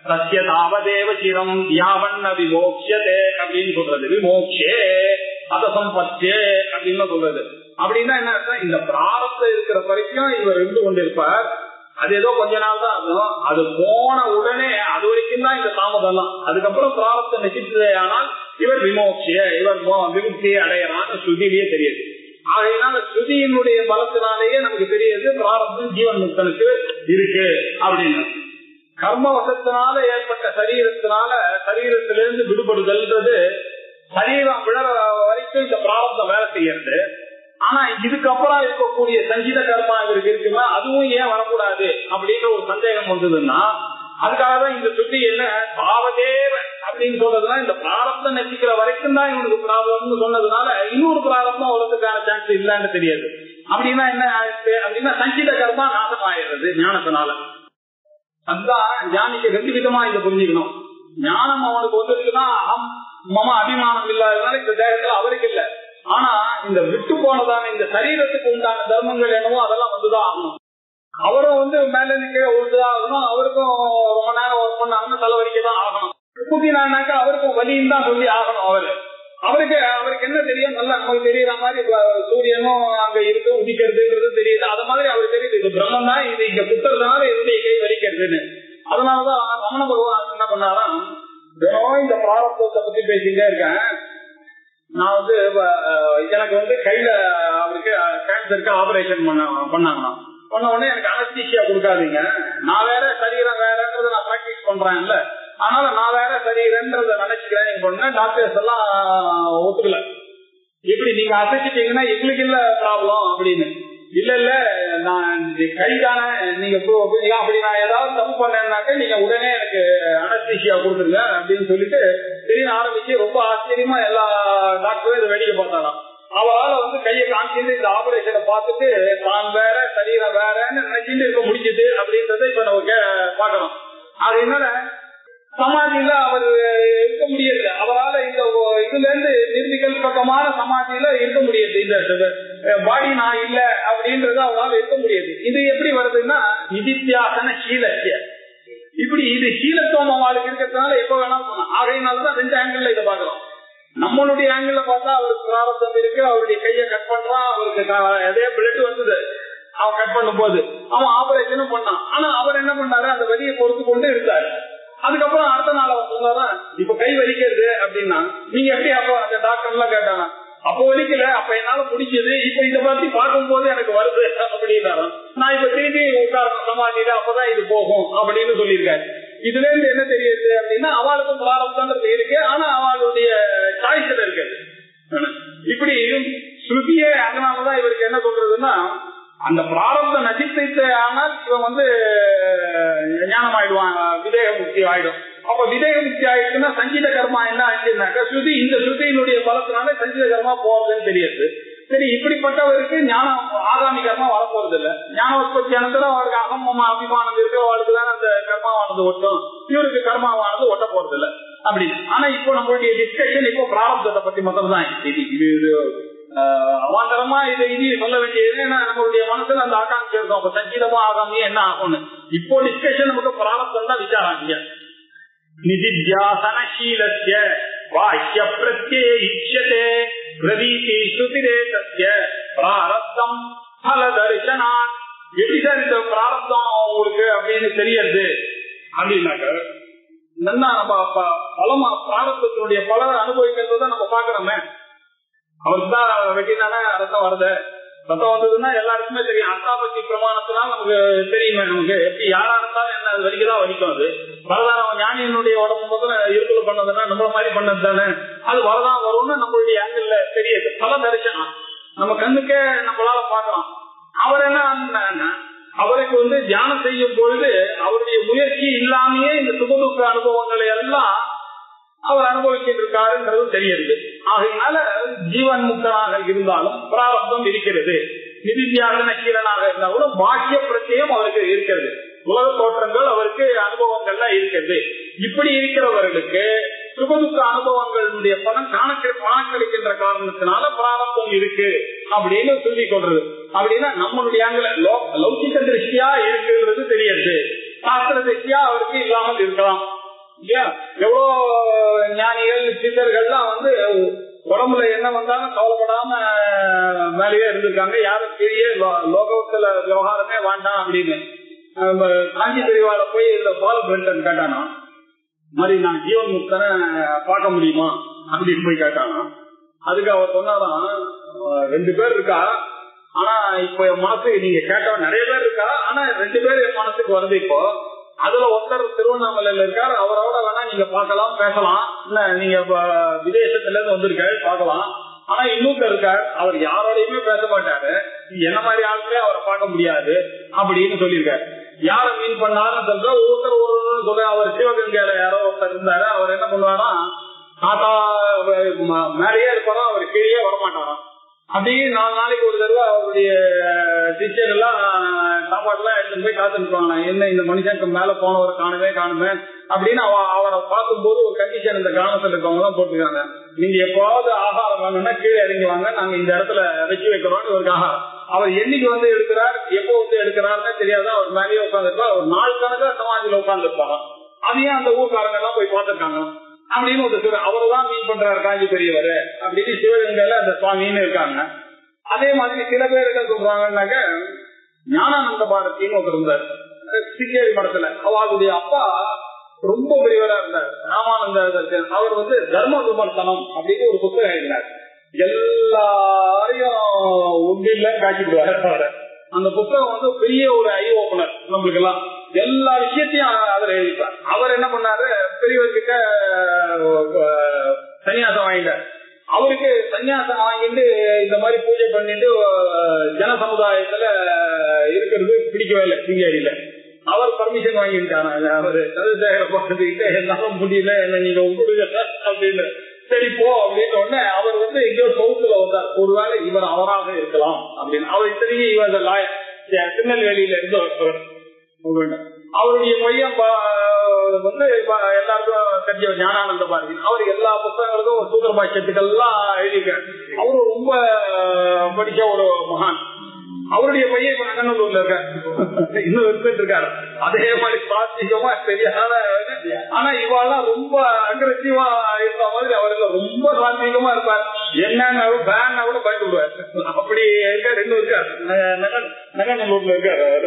சத்ய தாவதேவ சிரம் யாவண்ண விமோக்ஷதே அப்படின்னு சொல்றது. விமோக்ஷே அதசம்பத்தே அப்படின்னு சொல்றது. அப்படின்னா என்ன அர்த்தம்? இந்த பிராரப்தம் இருக்கிற வரைக்கும் இவர் இருந்து கொண்டிருப்பார். அது ஏதோ கொஞ்ச நாள் தான் இருக்கும். அது போன உடனே அது வரைக்கும் தான் இந்த தாமதம். அதுக்கப்புறம் பிராரப்தம் நசித்ததே ஆனால் இவர் விமோக்ஷிய இவர் விமுக்தியை அடையறான்னு ஸ்ருதியிலேயே தெரியுது. ஆகையினால ஸ்ருதியினுடைய பலத்தினாலேயே நமக்கு தெரியுது பிராரப்தம் ஜீவன் முக்தனுக்கு இருக்கு அப்படின்னு. கர்மவசத்தினால ஏற்பட்ட சரீரத்திலிருந்து விடுபடுதல்ன்றது சரீரம் விழ வரைக்கும் இந்த பிராரப்தம் வேலை செய்யறது. ஆனா இதுக்கப்புறம் இருக்கக்கூடிய சஞ்சித கர்மா இவருக்கு இருக்குன்னா அதுவும் ஏன் வரக்கூடாது அப்படின்ற ஒரு சந்தேகம் வந்ததுன்னா அதுக்காக தான் இந்த சுத்தி என்ன பாவதேவ அப்படின்னு சொல்றதுன்னா இந்த பிராரப்தம் நெச்சிக்கிற வரைக்கும் தான் இவனுக்கு பிராரப்தம்னு சொன்னதுனால இன்னொரு பிராரப்தம் வரதுக்கான சான்ஸ் இல்லன்னு தெரியாது. அப்படின்னா என்ன ஆயிடுச்சு அப்படின்னா சஞ்சித கர்மா நாசம் ஆயிடுறது ஞானத்தினால. அதுதான் ஞானிக்கு ரெண்டு விதமா இதை புரிஞ்சுக்கணும். ஞானம் அவனுக்கு வந்துருக்குன்னா மம அபிமானம் இல்லாததுனால இந்த தேகத்துல அவருக்கு இல்ல. ஆனா இந்த விட்டு போனதான இந்த சரீரத்துக்கு உண்டான தர்மங்கள் என்னவோ அதெல்லாம் வந்துதான் ஆகணும். அவரும் மேல நிக்க ஒழுதுதான் ஆகணும். அவருக்கும் ரொம்ப நேரம் ஒர்க் பண்ணாங்கன்னா தலைவலிக்கதான் ஆகணும். கூட்டினாக்கா அவருக்கும் வலியும் தான் சொல்லி ஆகணும். அவருக்கு என்ன தெரியும், நல்லா நமக்கு தெரியற மாதிரி சூரியனும் அங்க இருக்கு உதிக்கிறதுங்கிறது தெரியுது. அது மாதிரி அவருக்கு தெரியுது இது பிரம்மம் தான், இது இங்க குத்துறதுனால என்னுடைய கை வலிக்கிறதுன்னு. அதனாலதான் ரமண பகவான் என்ன பண்ணாராம், தினம் இந்த பிராரப்தத்தை பத்தி பேசிட்டே இருக்கேன். நான் எனக்கு கையில அவருக்கு கேன்சருக்கு ஆபரேஷன் பண்ணாங்கண்ணா. பண்ண உடனே எனக்கு அனஸ்தீசியா கொடுக்காதீங்க, நான் வேற சரீரம் வேறன்றத நான் பிராக்டிஸ் பண்றேன்ல, அதனால நான் வேற சரீரன்றத நினைச்சுக்கிறேன். டாக்டர்ஸ் எல்லாம் ஒத்துக்கல. இப்படி நீங்க அசைச்சிட்டீங்கன்னா எங்களுக்கு இல்ல ப்ராப்ளம் அப்படின்னு. இல்ல நான் கைதானே நீங்க அப்படி நான் ஏதாவது தப்பு பண்ணேன்னாக்க நீங்க உடனே எனக்கு அனஸ்தீசியா கொடுத்துருங்க அப்படின்னு சொல்லிட்டு தெரிய ஆரம்பிச்சு ரொம்ப ஆச்சரியமா எல்லா டாக்டரும் இதை வேடிக்கை பார்த்தாராம். அவரால் கையை காமிச்சிட்டு இந்த ஆபரேஷனை பார்த்துட்டு தான் வேற சரீரம் வேறன்னு நினைச்சிட்டு இருக்க முடிஞ்சது அப்படின்றத இப்ப நம்ம பாக்கணும். அது என்னன்னா சமாதியில அவர் இருக்க முடியாது. அவரால் இந்த இதுல இருந்து நிர்விகல்பமான சமாதியில இருக்க முடியாது. இந்த பாடி நான் இல்ல அப்படின்றது அவரால் இருக்க முடியாது. இது எப்படி வருதுன்னா நிதித்தியாசன சீலத்திய. இப்படி இது சீலத்துவம் அவளுக்கு இருக்கிறதுனால எப்ப வேணாலும் சொன்னா. ஆகையினாலதான் ரெண்டு ஆங்கிள் இதை பாக்கலாம். நம்மளுடைய ஆங்கிள் பார்த்தா அவருக்கு பிராரப்தம் இருக்கு, அவருடைய கையை கட் பண்றான், அவருக்கு எதே பிளட் வந்தது, அவன் கட் பண்ணும் போது அவன் ஆபரேஷனும் பண்ணான். ஆனா அவர் என்ன பண்ணாரு, அந்த வலியை பொறுத்து கொண்டு இருந்தாரு. அதுக்கப்புறம் அடுத்த நாள் அவர் சொன்னாரா இப்ப கை வலிக்கிறது அப்படின்னா நீங்க எப்படி அப்போ அந்த டாக்டர் எல்லாம் கேட்டாங்க, அப்போ வலிக்கல, அப்ப என்னால முடிஞ்சது, இப்ப இதை பத்தி பார்க்கும் போது எனக்கு வருது அப்படின்னாரு. நான் இப்ப திரும்பி உட்காரணும் சமாதியில, அப்பதான் இது போகும் அப்படின்னு சொல்லியிருக்காரு. இதுல இருந்து என்ன தெரியுது அப்படின்னா அவளுக்கும் பிராரப்தம் இருக்கு, ஆனா அவளுடைய சாய்ஸ்ல இருக்காது. இப்படி ஸ்ருதியே அதனாலதான் இவருக்கு என்ன சொல்றதுன்னா அந்த பிராரப்த நசித்தை ஆனால் இவன் ஞானம் ஆயிடுவான், விதேக முக்தி ஆயிடும். அப்ப விதேக முக்தி ஆயிடுச்சுன்னா சஞ்சித கர்மா என்ன ஆயிடுச்சுனாக்கா ஸ்ருதி இந்த ஸ்ருதியினுடைய பலத்தினால சஞ்சித கர்மா போறதுன்னு தெரியாது. சரி, இப்படிப்பட்டவருக்கு ஞானம் ஆகாமி கர்மா வரப்போறது இல்ல. ஞான உற்பத்தி ஆனதுல அவருக்கு அகமமா அபிமானம் இருக்கு, அவருக்கு தானே அந்த கர்மாவானது ஒட்டும், இவருக்கு கர்மாவானது ஒட்ட போறது இல்ல அப்படி. ஆனா இப்போ நம்மளுடைய டிஸ்கஷன் இப்போ பிராரப்தத்தை பத்தி மட்டும் தான். இது அவாந்தரமா இதை இனி சொல்ல வேண்டியது. நம்மளுடைய மனசுல அந்த ஆகாட்சி இருக்கும், அப்ப சஞ்சீதமா ஆகாமியே என்ன ஆகும்னு. இப்போ டிஸ்கஷன் நமக்கு பிராரப்தம் தான் விசாராங்க. நிதித்தியாசனசீலஸ்ய வாக்கிய பிரத்யே இச்யதே பிரதீதி ஸ்ருதிரே தஸ்ய பிராரப்தம் பல தரிசனான். எப்படிதான் இந்த பிராரப்தம் உங்களுக்கு அப்படின்னு தெரியுது அப்படின்னாக்க நல்லா நம்ம பலமா பிராரப்தத்தினுடைய பலரை அனுபவிக்கிறத நம்ம பாக்குறோமே. அவருக்கு தான் வெட்டினால ரத்தம் வருது, ரத்தம் வந்ததுன்னா எல்லாருக்குமே தெரியும். அத்தாபத்தி பிரமாணத்தினால நமக்கு தெரியுமே, நமக்கு எப்படி யாரா இருந்தாலும் என்ன அது வலிக்குதான் வலிக்கும். அது வரதான் ஞானியனுடைய உடம்பு முதல்ல இருப்புல பண்ணதுன்னா நம்மள மாதிரி பண்ணது தானே, அது வரதான் வரும்னு நம்மளுடைய ஆங்கிள் தெரியுது. பல தரிசனம் நம்ம கண்ணுக்கே நம்மளால பாக்கலாம். அவர் என்ன அவருக்கு தியானம் செய்யும் பொழுது அவருடைய முயற்சி இல்லாமையே இந்த சுகதுக்க அனுபவங்களை எல்லாம் அவர் அனுபவிக்கிட்டு இருக்காருன்றது தெரியுது. ஆகையினால ஜீவன் முக்தனாக இருந்தாலும் பிராரப்தம் இருக்கிறது. நிதித்தியாசன சீலனாக இருந்தாலும் பாக்கிய பிரச்சயம் அவருக்கு இருக்கிறது. உலக தோற்றங்கள் அவருக்கு அனுபவங்கள்ல இருக்கிறது. இப்படி இருக்கிறவர்களுக்கு சுகதுக்க அனுபவங்களுடைய பலன் காணக்களிக்கின்ற காரணத்தினால பிராரப்தம் இருக்கு அப்படின்னு சொல்லி கொள்றது. அப்படின்னா நம்மளுடைய லௌகிக திருஷ்டியா இருக்குன்றது தெரியுது, சாஸ்திர திருஷ்டியா அவருக்கு இல்லாமல் இருக்கலாம். எவ்வளோ ஞானிகள் சித்தர்கள்லாம் உடம்புல என்ன வந்தாலும் கவலைப்படாம மேலேயே இருந்திருக்காங்க. யாரும் பெரிய லோகத்துல விவகாரமே வேண்டாம் அப்படின்னு. காஞ்சி பெரியவாள போய் இந்த பால் பிரண்டன் கேட்டானா, மாதிரி நான் ஜீவன் முக்தனை பார்க்க முடியுமா அப்படின்னு போய் கேட்டானா. அதுக்கு அவர் சொன்னாதான் 2 பேர் இருக்கா, ஆனா இப்ப என் மனசுக்கு நீங்க கேட்டவன் நிறைய பேர் இருக்கா, ஆனா 2 பேர் என் மனசுக்கு வருது இப்போ. அதுல ஒருத்தர் திருவண்ணாமலையில இருக்காரு, அவரோட வேணா நீங்க பார்க்கலாம் பேசலாம், நீங்க விதேசத்துல இருந்து வந்திருக்காரு பார்க்கலாம். ஆனா இன்னொருத்தர் இருக்காரு, அவர் யாரோடையுமே பேச மாட்டாரு, என்ன மாதிரி ஆளுமே அவரை பார்க்க முடியாது அப்படின்னு சொல்லியிருக்காரு. யார மீன் பண்ணாருன்னு சொல்ற ஒருத்தர் ஒரு சொல்ற. அவர் சிவகங்கையில யாரோ ஒருத்தர் இருந்தாரு, அவர் என்ன பண்ணுவாரா, தாத்தா மேலேயே இருப்பாரா, அவர் கீழே வரமாட்டாராம். அப்படியே 4 நாளைக்கு ஒரு தடவை அவருடைய சிஸ்டர் எல்லாம் சாப்பாடு எல்லாம் எடுத்துட்டு போய் காத்துருப்பாங்க. என்ன இந்த மனுஷனுக்கு மேல போனவரை காணுமே அப்படின்னு அவரை பார்க்கும் போது ஒரு கண்டிஷன் இந்த கிராமத்துல இருக்கவங்க எல்லாம் போட்டுருக்காங்க. நீங்க எப்பாவது ஆகாரம் வாங்கினா கீழே இறங்கி வாங்க, நாங்க இந்த இடத்துல வச்சு வைக்கிறோம்னு ஒரு ஆகாரம். அவர் என்னைக்கு வந்து எடுக்கிறார், எப்போ வந்து எடுக்கிறாருன்னு தெரியாது. அவர் மேலேயே உட்காந்துருப்பார். ஒரு நாள் கணக்கா சமாதியில உட்காந்துருப்பாங்க. அதையும் அந்த ஊர்க்காரங்க எல்லாம் போய் பார்த்திருக்காங்க அப்படின்னு ஒரு அவர்தான் மீன் பண்றாரு காஞ்சி பெரியவர் அப்படின்னு சிவகங்கையில அந்த சுவாமின்னு இருக்காங்க. அதே மாதிரி சில பேர் என்ன சொல்றாங்கன்னாக்க, ஞானானந்த பாரதின்னு ஒருத்தர் இருந்தார் சிங்கேரி மடத்துல. அவருடைய அப்பா ரொம்ப பெரியவரா இருந்தார், ராமானந்த. அவர் வந்து தர்ம விமர்சனம் அப்படின்னு ஒரு புத்தகம் எழுதினார். எல்லாரையும் ஒன்றில காட்டிடுவார். அந்த புத்தகம் வந்து பெரிய ஒரு ஐ ஓபனர் நம்மளுக்கு எல்லாம். எல்லா விஷயத்தையும் அவர் எழுதிப்பார். அவர் என்ன பண்ணாரு, பெரியவர்கிட்ட சன்னியாசம் வாங்கிட்டார். அவருக்கு சன்னியாசம் வாங்கிட்டு இந்த மாதிரி பூஜை பண்ணிட்டு ஜன சமுதாயத்துல இருக்கிறது பிடிக்கவே இல்லை சிங்கேரியில. அவர் பர்மிஷன் வாங்கிட்டாங்க. அவரு சதுசேகர பார்த்துக்கிட்ட என்னால முடியல, என்ன நீங்க விடுங்க அப்படின்னு. சரி போ அப்படின்னு உடனே அவர் வந்து எங்கேயோ சவுத்துல வந்தார். ஒருவேளை இவர் அவராக இருக்கலாம் அப்படின்னு. அவர் இத்தனைக்கு இவர் திருநெல்வேலியில இருந்து அவருடைய பையன் வந்து எல்லாருக்கும் தெரிஞ்ச ஞானானந்த பாரதி. அவர் எல்லா புத்தகங்களுக்கும் ஒரு சூத்திர பாஷ்யத்துக்கெல்லாம் எழுதியிருக்காரு. அவரு ரொம்ப படிச்ச ஒரு மகான். அவருடைய பையன் இப்ப நங்கநல்லூர்ல இருக்காரு, இன்னும் இருந்துட்டு இருக்காரு. அதே மாதிரி சாத்திகமா தெரியாத. ஆனா இவாள்லாம் ரொம்ப அக்ரெசிவா இருந்த மாதிரி அவருக்கு ரொம்ப சாத்திகமா இருப்பார். என்னன்னா பேன் கூட பயந்துடுவார். அப்படி இருக்காரு. இன்னும் இருக்காரு, நங்கநல்லூர்ல இருக்காரு. அவர்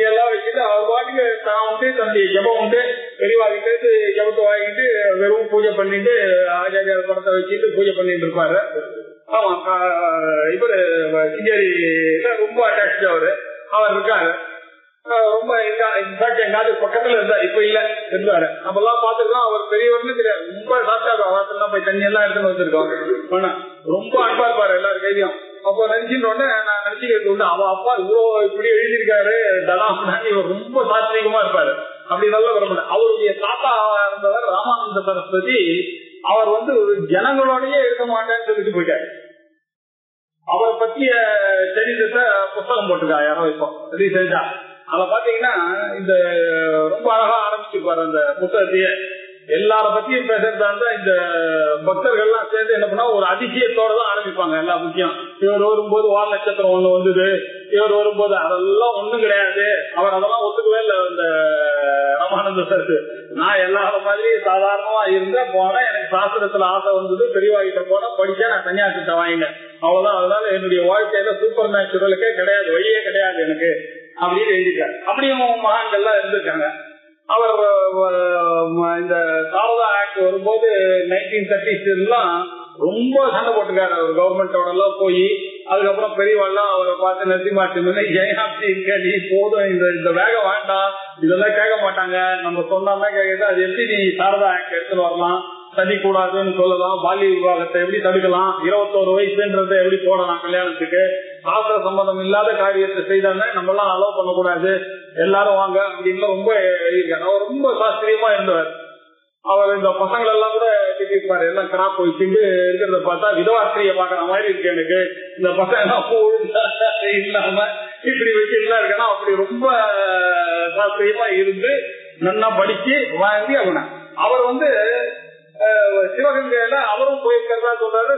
எல்லாம் வச்சுட்டு அவர் பாட்டுக்கு தான் வந்து தன்னுடைய ஜபம் உண்டு பெரியவாகிட்டு ஜபத்தை வாங்கிட்டு வெறும் பூஜை பண்ணிட்டு ஆச்சாரிய படத்தை வச்சுட்டு பூஜை பண்ணிட்டு இருப்பாரு. ஆமா, இவரு சிங்கேரி ரொம்ப அட்டாச் அவர் இருக்காரு. ரொம்ப எங்காவது பக்கத்துல இருந்தா, இப்ப இல்ல இருந்தாரு. நம்ம எல்லாம் பாத்துருக்கோம். அவர் பெரியவர்னு தெரியாது, ரொம்ப சாப்பிட்டா வாசல்லாம் போய் தண்ணி எல்லாம் எடுத்துன்னு வச்சிருக்கோம். ரொம்ப அன்பா இருப்பாரு எல்லாரும் கைதியும். அப்போ நினைச்சுட்டு உடனே நான் நினைச்சுக்கிறது உண்டு, அவ அப்பா இவ்வளவு இப்படி எழுதியிருக்காரு தலாம், இவர் ரொம்ப சாத்வீகமா இருப்பாரு அப்படி நல்லா வரப்பட. அவருடைய தாத்தா இருந்தவர் ராமானந்த சரஸ்வதி. அவர் வந்து ஜனங்களோடயே இருக்க மாட்டேன்னு சொல்லிட்டு போயிட்டாரு. அவரை பத்திய சரித்திரத்தை புத்தகம் போட்டுக்கா யாரோ இப்போ ரீசெண்டா. அதை பாத்தீங்கன்னா இந்த ரொம்ப அழகா ஆரம்பிச்சிருப்பாரு அந்த புத்தகத்தையே. எல்லார பத்தியும் பேசுறதா இருந்தா இந்த பக்தர்கள் எல்லாம் சேர்ந்து என்ன பண்ணா ஒரு அதிசயத்தோட தான் ஆரம்பிப்பாங்க. எல்லா முக்கியம் இவர் வரும்போது வால் நட்சத்திரம் ஒண்ணு வந்தது, இவர் வரும்போது அதெல்லாம் ஒண்ணும் கிடையாது, அவர் அதெல்லாம் ஒத்துக்கவே இல்லை. இந்த ராமானந்த சரத்து நான் எல்லாரும் மாதிரி சாதாரணமா இருந்தா போனேன், எனக்கு சாஸ்திரத்துல ஆசை வந்தது, பெரியவாகிட்ட போனா படிச்சா நான் சன்னியாசத்தை வாங்கினேன், அவ்வளவுதான். அதனால என்னுடைய வாழ்க்கையில சூப்பர் நேச்சுரலுக்கே கிடையாது, வழியே கிடையாது எனக்கு அப்படின்னு எழுதிட்டார். அப்படியும் மகான்கள்லாம் இருந்திருக்காங்க. அவர் இந்த சாரதா ஆக்ட் வரும்போது 1930s எல்லாம் ரொம்ப சண்டை போட்டுக்காரு. அவர் கவர்மெண்டோட எல்லாம் போய் அதுக்கப்புறம் பெரியவாள்லாம் அவரை பார்த்து நரசிம்மாட்டு ஏன் அப்படி இருக்க, நீ போதும், இந்த வேகம் வேண்டாம், இதெல்லாம் கேட்க மாட்டாங்க, நம்ம சொன்னாம கேட்கறது, அது எப்படி நீ சாரதா ஆக்ட் எடுத்துட்டு வரலாம், தனி கூடாதுன்னு சொல்லலாம், பாலிய விவாகத்தை எப்படி தடுக்கலாம், 21 வயசுன்றதை எப்படி போடலாம் கல்யாணத்துக்கு, சாஸ்திர சம்பந்தம் இல்லாத காரியத்தை செய்தாங்க நம்ம எல்லாம் அலோவ் பண்ணக்கூடாது, எல்லாரும் வாங்க அப்படின்னு ரொம்ப எழுதியிருக்காரு. அவர் ரொம்ப சாஸ்திரியமா இருந்தவர். அவர் இந்த பசங்கள் எல்லாம் கூட திட்டிருப்பாரு, எல்லாம் கிராப் வச்சுட்டு இருக்கிறத பார்த்தா விதவாஸ்திரிய பாக்குற மாதிரி இருக்கு எனக்கு, இந்த பசங்க எல்லாம் இல்லாம இப்படி வச்சு எல்லாம் இருக்கா, அப்படி ரொம்ப சாஸ்திரியமா இருந்து நல்லா படிச்சு வாங்கி அவன. அவர் வந்து சிவகங்கையில அவரும் போயிருக்கிறதா சொல்றாரு.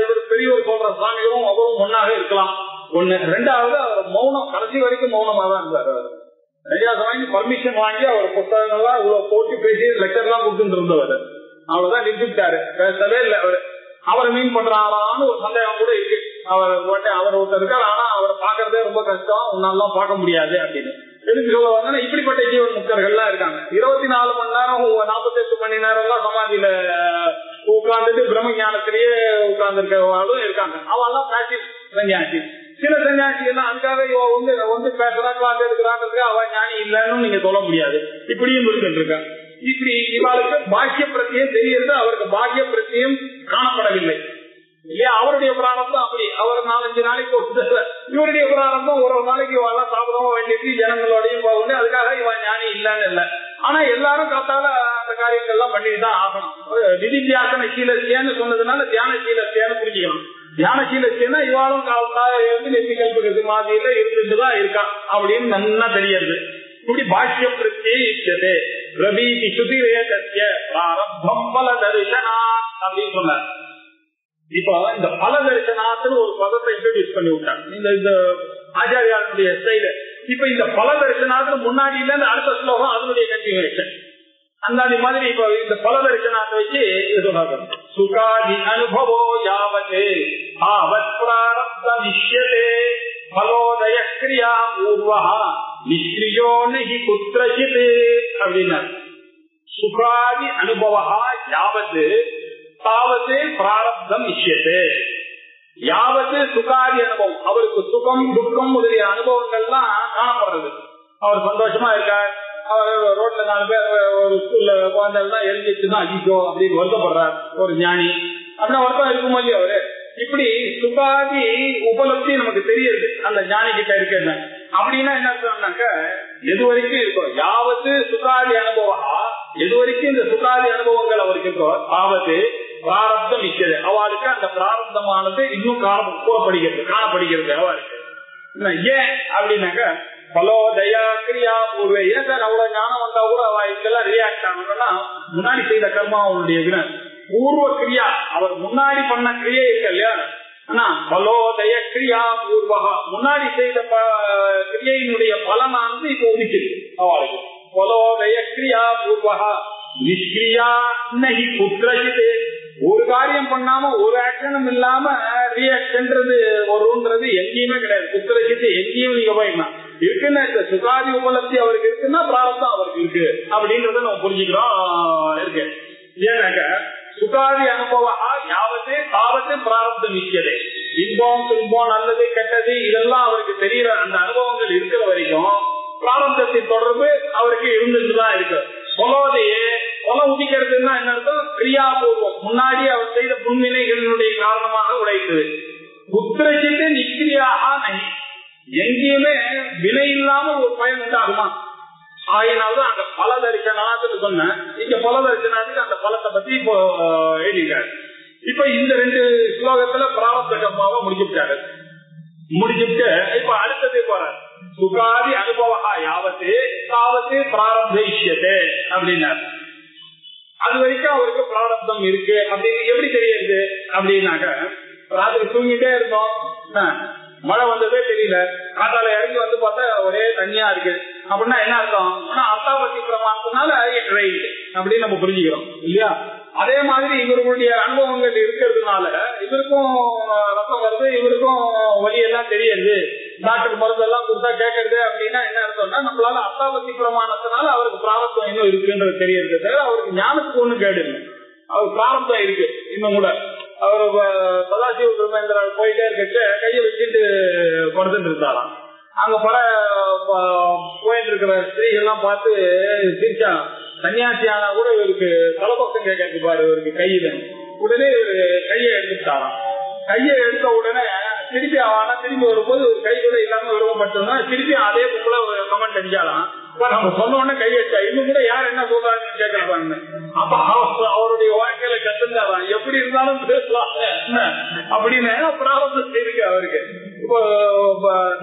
இவர் பெரியவர் சொல்ற சுவாமிகளும் அவரும் ஒன்னாக இருக்கலாம். ஒண்ணு. ரெண்டாவது அவர் மௌனம், கடைசி வரைக்கும் மௌனமா தான் இருந்தார். அவர் ரெண்டாவது வாங்கி பர்மிஷன் வாங்கி அவர் புத்தகங்கள்லாம் இவ்வளவு போட்டு பேசி லெக்சர் எல்லாம் கொடுத்துட்டு இருந்தவர். அவ்வளவுதான் நிறுத்திட்டாரு, பேசவே இல்லை. அவரை மீன் பண்றாங்களான்னு ஒரு சந்தேகம் கூட இருக்கு. அவர் ஒருத்தர் இருக்காரு, ஆனா அவரை பாக்குறதே ரொம்ப கஷ்டம், உன்னாலாம் பார்க்க முடியாது அப்படின்னு. எதுக்கு சொல்ல வந்தா, இப்படிப்பட்ட ஜீவன் முக்தர்கள்லாம் இருக்காங்க. 24 மணி நேரம் 48 மணி நேரம் எல்லாம் சமாதியில உட்கார்ந்துட்டு பிரம்ம ஞானத்திலேயே உட்கார்ந்து இருக்கவாளும் இருக்காங்க. அவெல்லாம் பிராக்டிஸ் சன்னியாசி. சில சன்னியாசி எல்லாம் அதுக்காக வந்து பேசுறா கிளாஸ் எடுக்கிறாங்க அவ ஞானி இல்லைன்னு நீங்க சொல்ல முடியாது. இப்படியும் இருக்க இப்படி இவளுக்கு பாக்கிய பிரத்தியம் தெரியுது, அவருக்கு பாக்கிய பிரத்தியம் காணப்படவில்லை இல்லையா? அவருடைய பிராரம்பம் அப்படி அவர் 4-5 நாளைக்கு இவருடைய பிராரம்பம் ஒரு நாளைக்கு இவெல்லாம் சாப்பிடவும் வேண்டியது ஜனங்களோடையும் போகுது. அதுக்காக இவன் ஞானி இல்லன்னு இல்லை. ஆனா எல்லாரும் காத்தால அந்த காரியங்கள் எல்லாம் பண்ணிட்டு தான் ஆகணும். நிதித்தியாசன சீலத்தியான்னு சொன்னதுனால தியான சீலத்தியான்னு புரிஞ்சுக்கணும். தியான சீலத்தியன்னா இவாளும் காலத்தால நெத்தி கல்புறது மாதிரியில இருந்துட்டுதான் இருக்கான் அப்படின்னு நல்லா தெரியுது. இப்படி பாஷ்ய பிரத்யே ரபீதி சுதிரேதத்ய பிராரப்தம் பல தரிசனா அப்படின்னு சொன்னார். இப்போ இந்த பல தரிசனாத்துன்னு ஒரு பதத்தை இன்ட்ரோடியூஸ் பண்ணி விட்டாங்க இந்த ஆச்சாரியாருடைய ஸ்டைல. இப்ப இந்த பல தரிசனாத்துக்கு முன்னாடி இல்ல அடுத்த ஸ்லோகம் அதனுடைய கண்டினியூஷன் அந்த மாதிரி. இப்ப இந்த பல தரிசனாத்தை வச்சு சுகாதி அனுபவோ யாவத்தே ஆவத் பிராரப்த நிஷ்யதே பலோதய கிரியா பூர்வா நிஷ்கிரியோ நஹி குத்ரசித் அப்படின்னா சுகாதி அனுபவா யாவத்து தாவது பிராரப்தம் நிஷ்யதே. யாவது சுகாதி அனுபவம், அவருக்கு சுகம் துக்கம் முதலிய அனுபவங்கள்லாம் காணப்படுறது. அவர் சந்தோஷமா இருக்கார், அவர் ரோட்ல 4 பேர் ஒரு ஸ்கூல்ல குழந்தைகள் எழுதிச்சுன்னா அஜிக்கோ அப்படின்னு வருத்தப்படுறார் ஒரு ஞானி. அப்படின்னா வருத்தம் இருக்கும் இல்லையா அவரு? இப்படி சுகாதி உபலப்தி நமக்கு தெரியுது அந்த ஞானி கிட்ட இருக்கு. அப்படின்னா என்ன சொன்னாக்க எது வரைக்கும் இருக்கோ யாவது சுகாதி அனுபவம், எது வரைக்கும் இந்த சுகாதி அனுபவங்கள் அவருக்கு இருக்கோ ஆவது பிராரப்தம் நிற்கிறது. அவளுக்கு அந்த பிராரப்தமானது இன்னும் காணப்படுகிறது அவருக்கு. ஏன் அப்படின்னாக்க பலோதயா கிரியா பூர்வ. ஏன் சார் அவ்வளவு ஞானம் வந்தா கூட அவ இதெல்லாம் ரியாக்ட் ஆகணும்னா முன்னாடி செய்த கர்மா அவனுடைய பூர்வ கிரியா, அவர் முன்னாடி பண்ண கிரியை இருக்கு இல்லையா? ஆனா பலோதய கிரியா பூர்வகா முன்னாடி செய்த கிரியையினுடைய பலனானது இப்ப உதிக்குது அவளுக்கு. பலோதய கிரியா பூர்வகா நிஷ்கிரியா நஹி குத்ரசித். ஒரு காரியம் பண்ணாம ஒரு ஆக்ஷனும் இல்லாம ரியாக்ஷன்றது ஒருன்றது எங்கேயுமே கிடையாது. குத்ரசித் எங்கேயும் நீங்க போயிடலாம் இருக்குன்னா இந்த சுகாதி உபலப்தி அவருக்கு இருக்குன்னா பிராரப்தம் அவருக்கு இருக்கு அப்படின்றத நம்ம புரிஞ்சுக்கிறோம் இருக்கு. ஏன்னாக்க சுகாதி அனுபவா யாவது தாவத்து பிராரப்தம் நிற்கிறது. இன்பம் துன்பம் நல்லது கெட்டது இதெல்லாம் அவருக்கு தெரியற அந்த அனுபவங்கள் இருக்கிற வரைக்கும் பிராரப்தத்தின் தொடர்பு அவருக்கு இருந்துட்டுதான் இருக்கு. கொலோதையே கொலை உதிக்கிறதுன்னா என்ன அர்த்தம்? கிரியாபூர்வம் முன்னாடி அவர் செய்த புண்ணிலைகளினுடைய காரணமாக உடைத்தது. புத்திரசித்து நிக்கிரியாக நகி எங்கேயுமே விலை இல்லாம ஒரு பயன் உண்டாகுமா? ஆகினால்தான் அந்த பல தரிசனத்துக்கு சொன்னேன். இங்க பல தரிசனத்துக்கு அந்த பலத்தை பத்தி இப்போ எழுதிட்டாரு. இப்ப இந்த 2 ஸ்லோகத்துல பிராரப்த கர்மாவை முடிச்சுட்டாரு. முடிச்சுட்டு இப்ப அடுத்தது போறாரு. சுகாதி அனுபவா யாவத்து தாவத்து பிராரப்திஷ்யதே அப்படின்னாரு. அது வரைக்கும் அவருக்கு பிராரப்தம் இருக்கு அப்படின்னு எப்படி தெரியுது அப்படின்னாக்க ராத்திரி தூங்கிட்டே இருந்தோம், மழை வந்ததே தெரியல, காத்தால இறங்கி வந்து பார்த்தா ஒரே தண்ணியா இருக்கு அப்படின்னா என்ன அர்த்தம்? ஆனா அர்த்தாபத்தி பிரமாணத்தினால ரைட் அப்படின்னு நம்ம புரிஞ்சுக்கிறோம் இல்லையா? அதே மாதிரி இவர்களுடைய அனுபவங்கள் இருக்கிறதுனால இவருக்கும் ரத்தம் வருது, இவருக்கும் வழியெல்லாம் தெரியுது, டாக்டர் மருந்தெல்லாம் கொடுத்தா கேட்கறது அப்படின்னா என்ன அர்த்தம்னா நம்மளால அர்த்தாபத்தி பிரமாணத்தினால அவருக்கு பிராரப்தம் இன்னும் இருக்குன்றது தெரியுது. தவிர அவருக்கு ஞானத்துக்கு ஒண்ணும் கேடு இல்லை, அவர் பிராரப்தம் இருக்கு இன்னும் கூட. அவரு சதாசிவ பிரமேந்திர போயிட்டே இருக்க கையை வச்சுட்டு படுத்துட்டு இருந்தாராம். அங்க போயிட்டு இருக்கிற ஸ்திரீகள்லாம் பார்த்து சிரிச்சா, சன்னியாசியானா கூட இவருக்கு தலைபக்தம் கேட்கறது பாரு இவருக்கு கையில. உடனே இவரு கையை எடுத்துட்டாராம். கையை எடுத்த உடனே திருப்பி ஆனா திரும்பி வரும்போது ஒரு கை கூட இல்லாம விரும்பப்பட்டோம்னா திருப்பி அதே போல ஒரு கமெண்ட் அடிச்சாலாம். நம்ம சொன்ன உடனே கை வச்சா இன்னும் கூட யார் என்ன சொல்றாங்கன்னு கேட்கறாங்க. அப்ப அவருடைய வாழ்க்கையில கத்துந்தாராம் எப்படி இருந்தாலும் பேசலாம் அப்படின்னு பிராரப்தம் இருக்கு அவருக்கு. இப்போ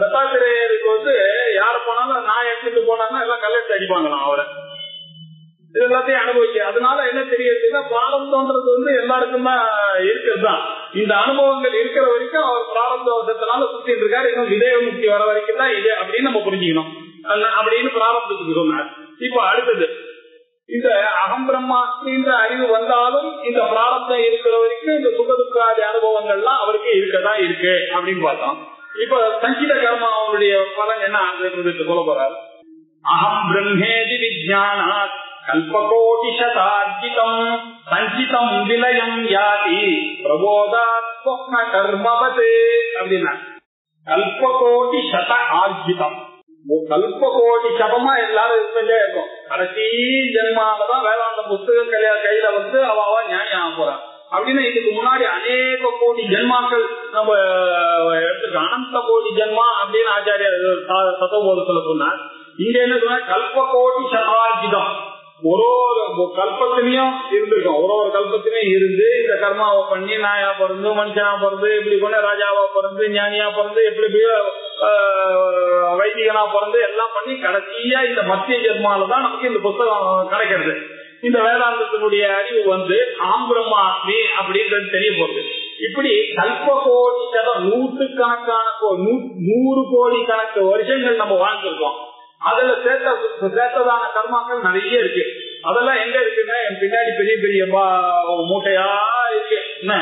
தத்தாத்திரேயருக்கு யாரு போனாலும் நான் எடுத்துட்டு போனாங்கன்னா எல்லாம் கல்லெடுத்து அடிப்பாங்களாம் அவரை. இது எல்லாத்தையும் அனுபவிச்சு அதனால என்ன தெரியுதுன்னா பிராரப்தம்ன்றது எல்லாருக்கும் தான் இருக்கிறது தான். இந்த அனுபவங்கள் இருக்கிற வரைக்கும் அவர் பிராரப்த வசத்தினால சுத்திட்டு இருக்காரு. இன்னும் விதய முக்தி வர வரைக்கும் தான் இது அப்படின்னு நம்ம புரிஞ்சுக்கணும் அப்படின்னு பிராரப்தத்துக்கு சொன்னார். இப்ப அடுத்தது இந்த அகம் பிரம்மாஸ்மின்ற அறிவு வந்தாலும் இந்த பிராரப்தம் இருக்கிற வரைக்கும் இந்த சுகதுக்காதி அனுபவங்கள்லாம் அவருக்கு இருக்கதான் இருக்கு அப்படின்னு பார்த்தோம். இப்ப சஞ்சித கர்மா அவருடைய பலன் என்ன ஆகுதுன்னு சொல்ல போறாரு. அகம் பிரம்மேதி விஜ்ஞானாத் கல்பகோடி சதார்ஜிதம் சஞ்சிதம் விலயம் யாதி பிரபோதாத் ஸ்வப்ன கர்மவத் அப்படின்னா கல்பகோடி சத ஆர்ஜிதம். கல்பகோடி சதமா எல்லாரும் இருந்துட்டே இருக்கும். கடைசி ஜென்மாலதான் வேதாந்த புஸ்தகம் கையில வந்து அவ நியாயம் ஆக போறான். அப்படின்னு இதுக்கு முன்னாடி அநேக கோடி ஜென்மாக்கள் நம்ம எடுத்துக்க, அனந்த கோடி ஜென்மா அப்படின்னு ஆச்சாரியர் தத்துவபோதத்துல சொன்னார். இங்க என்ன சொன்னா கல்பகோடி சதார்ஜிதம். ஒரு கல்பத்திலையும் இருந்திருக்கும், ஒரு கல்பத்திலையும் இருந்து இந்த கர்மாவை பண்ணி நாயா பிறந்து மனுஷனா பிறந்து இப்படி பண்ண ராஜாவா பிறந்து ஞானியா பிறந்து எப்படி வைதிகனா பிறந்து எல்லாம் பண்ணி கடைசியா இந்த மத்திய ஜென்மாலதான் நமக்கு இந்த புத்தகம் கிடைக்கிறது. இந்த வேதாந்தத்தினுடைய அறிவு வந்து ஆம் பிரம்மாஸ்மி அப்படின்றது தெரிய போகுது. இப்படி கல்ப கோடி சதம் நூற்றுக்கணக்கான 100 கோடி கணக்கு வருஷங்கள் நம்ம வாழ்ந்துருக்கோம். அதுல சேர்த்ததான கர்மாக்கள் நிறைய இருக்கு. அதெல்லாம் எங்க இருக்குன்னா என் பின்னாடி பெரிய பெரிய மூட்டையா இருக்கு. என்ன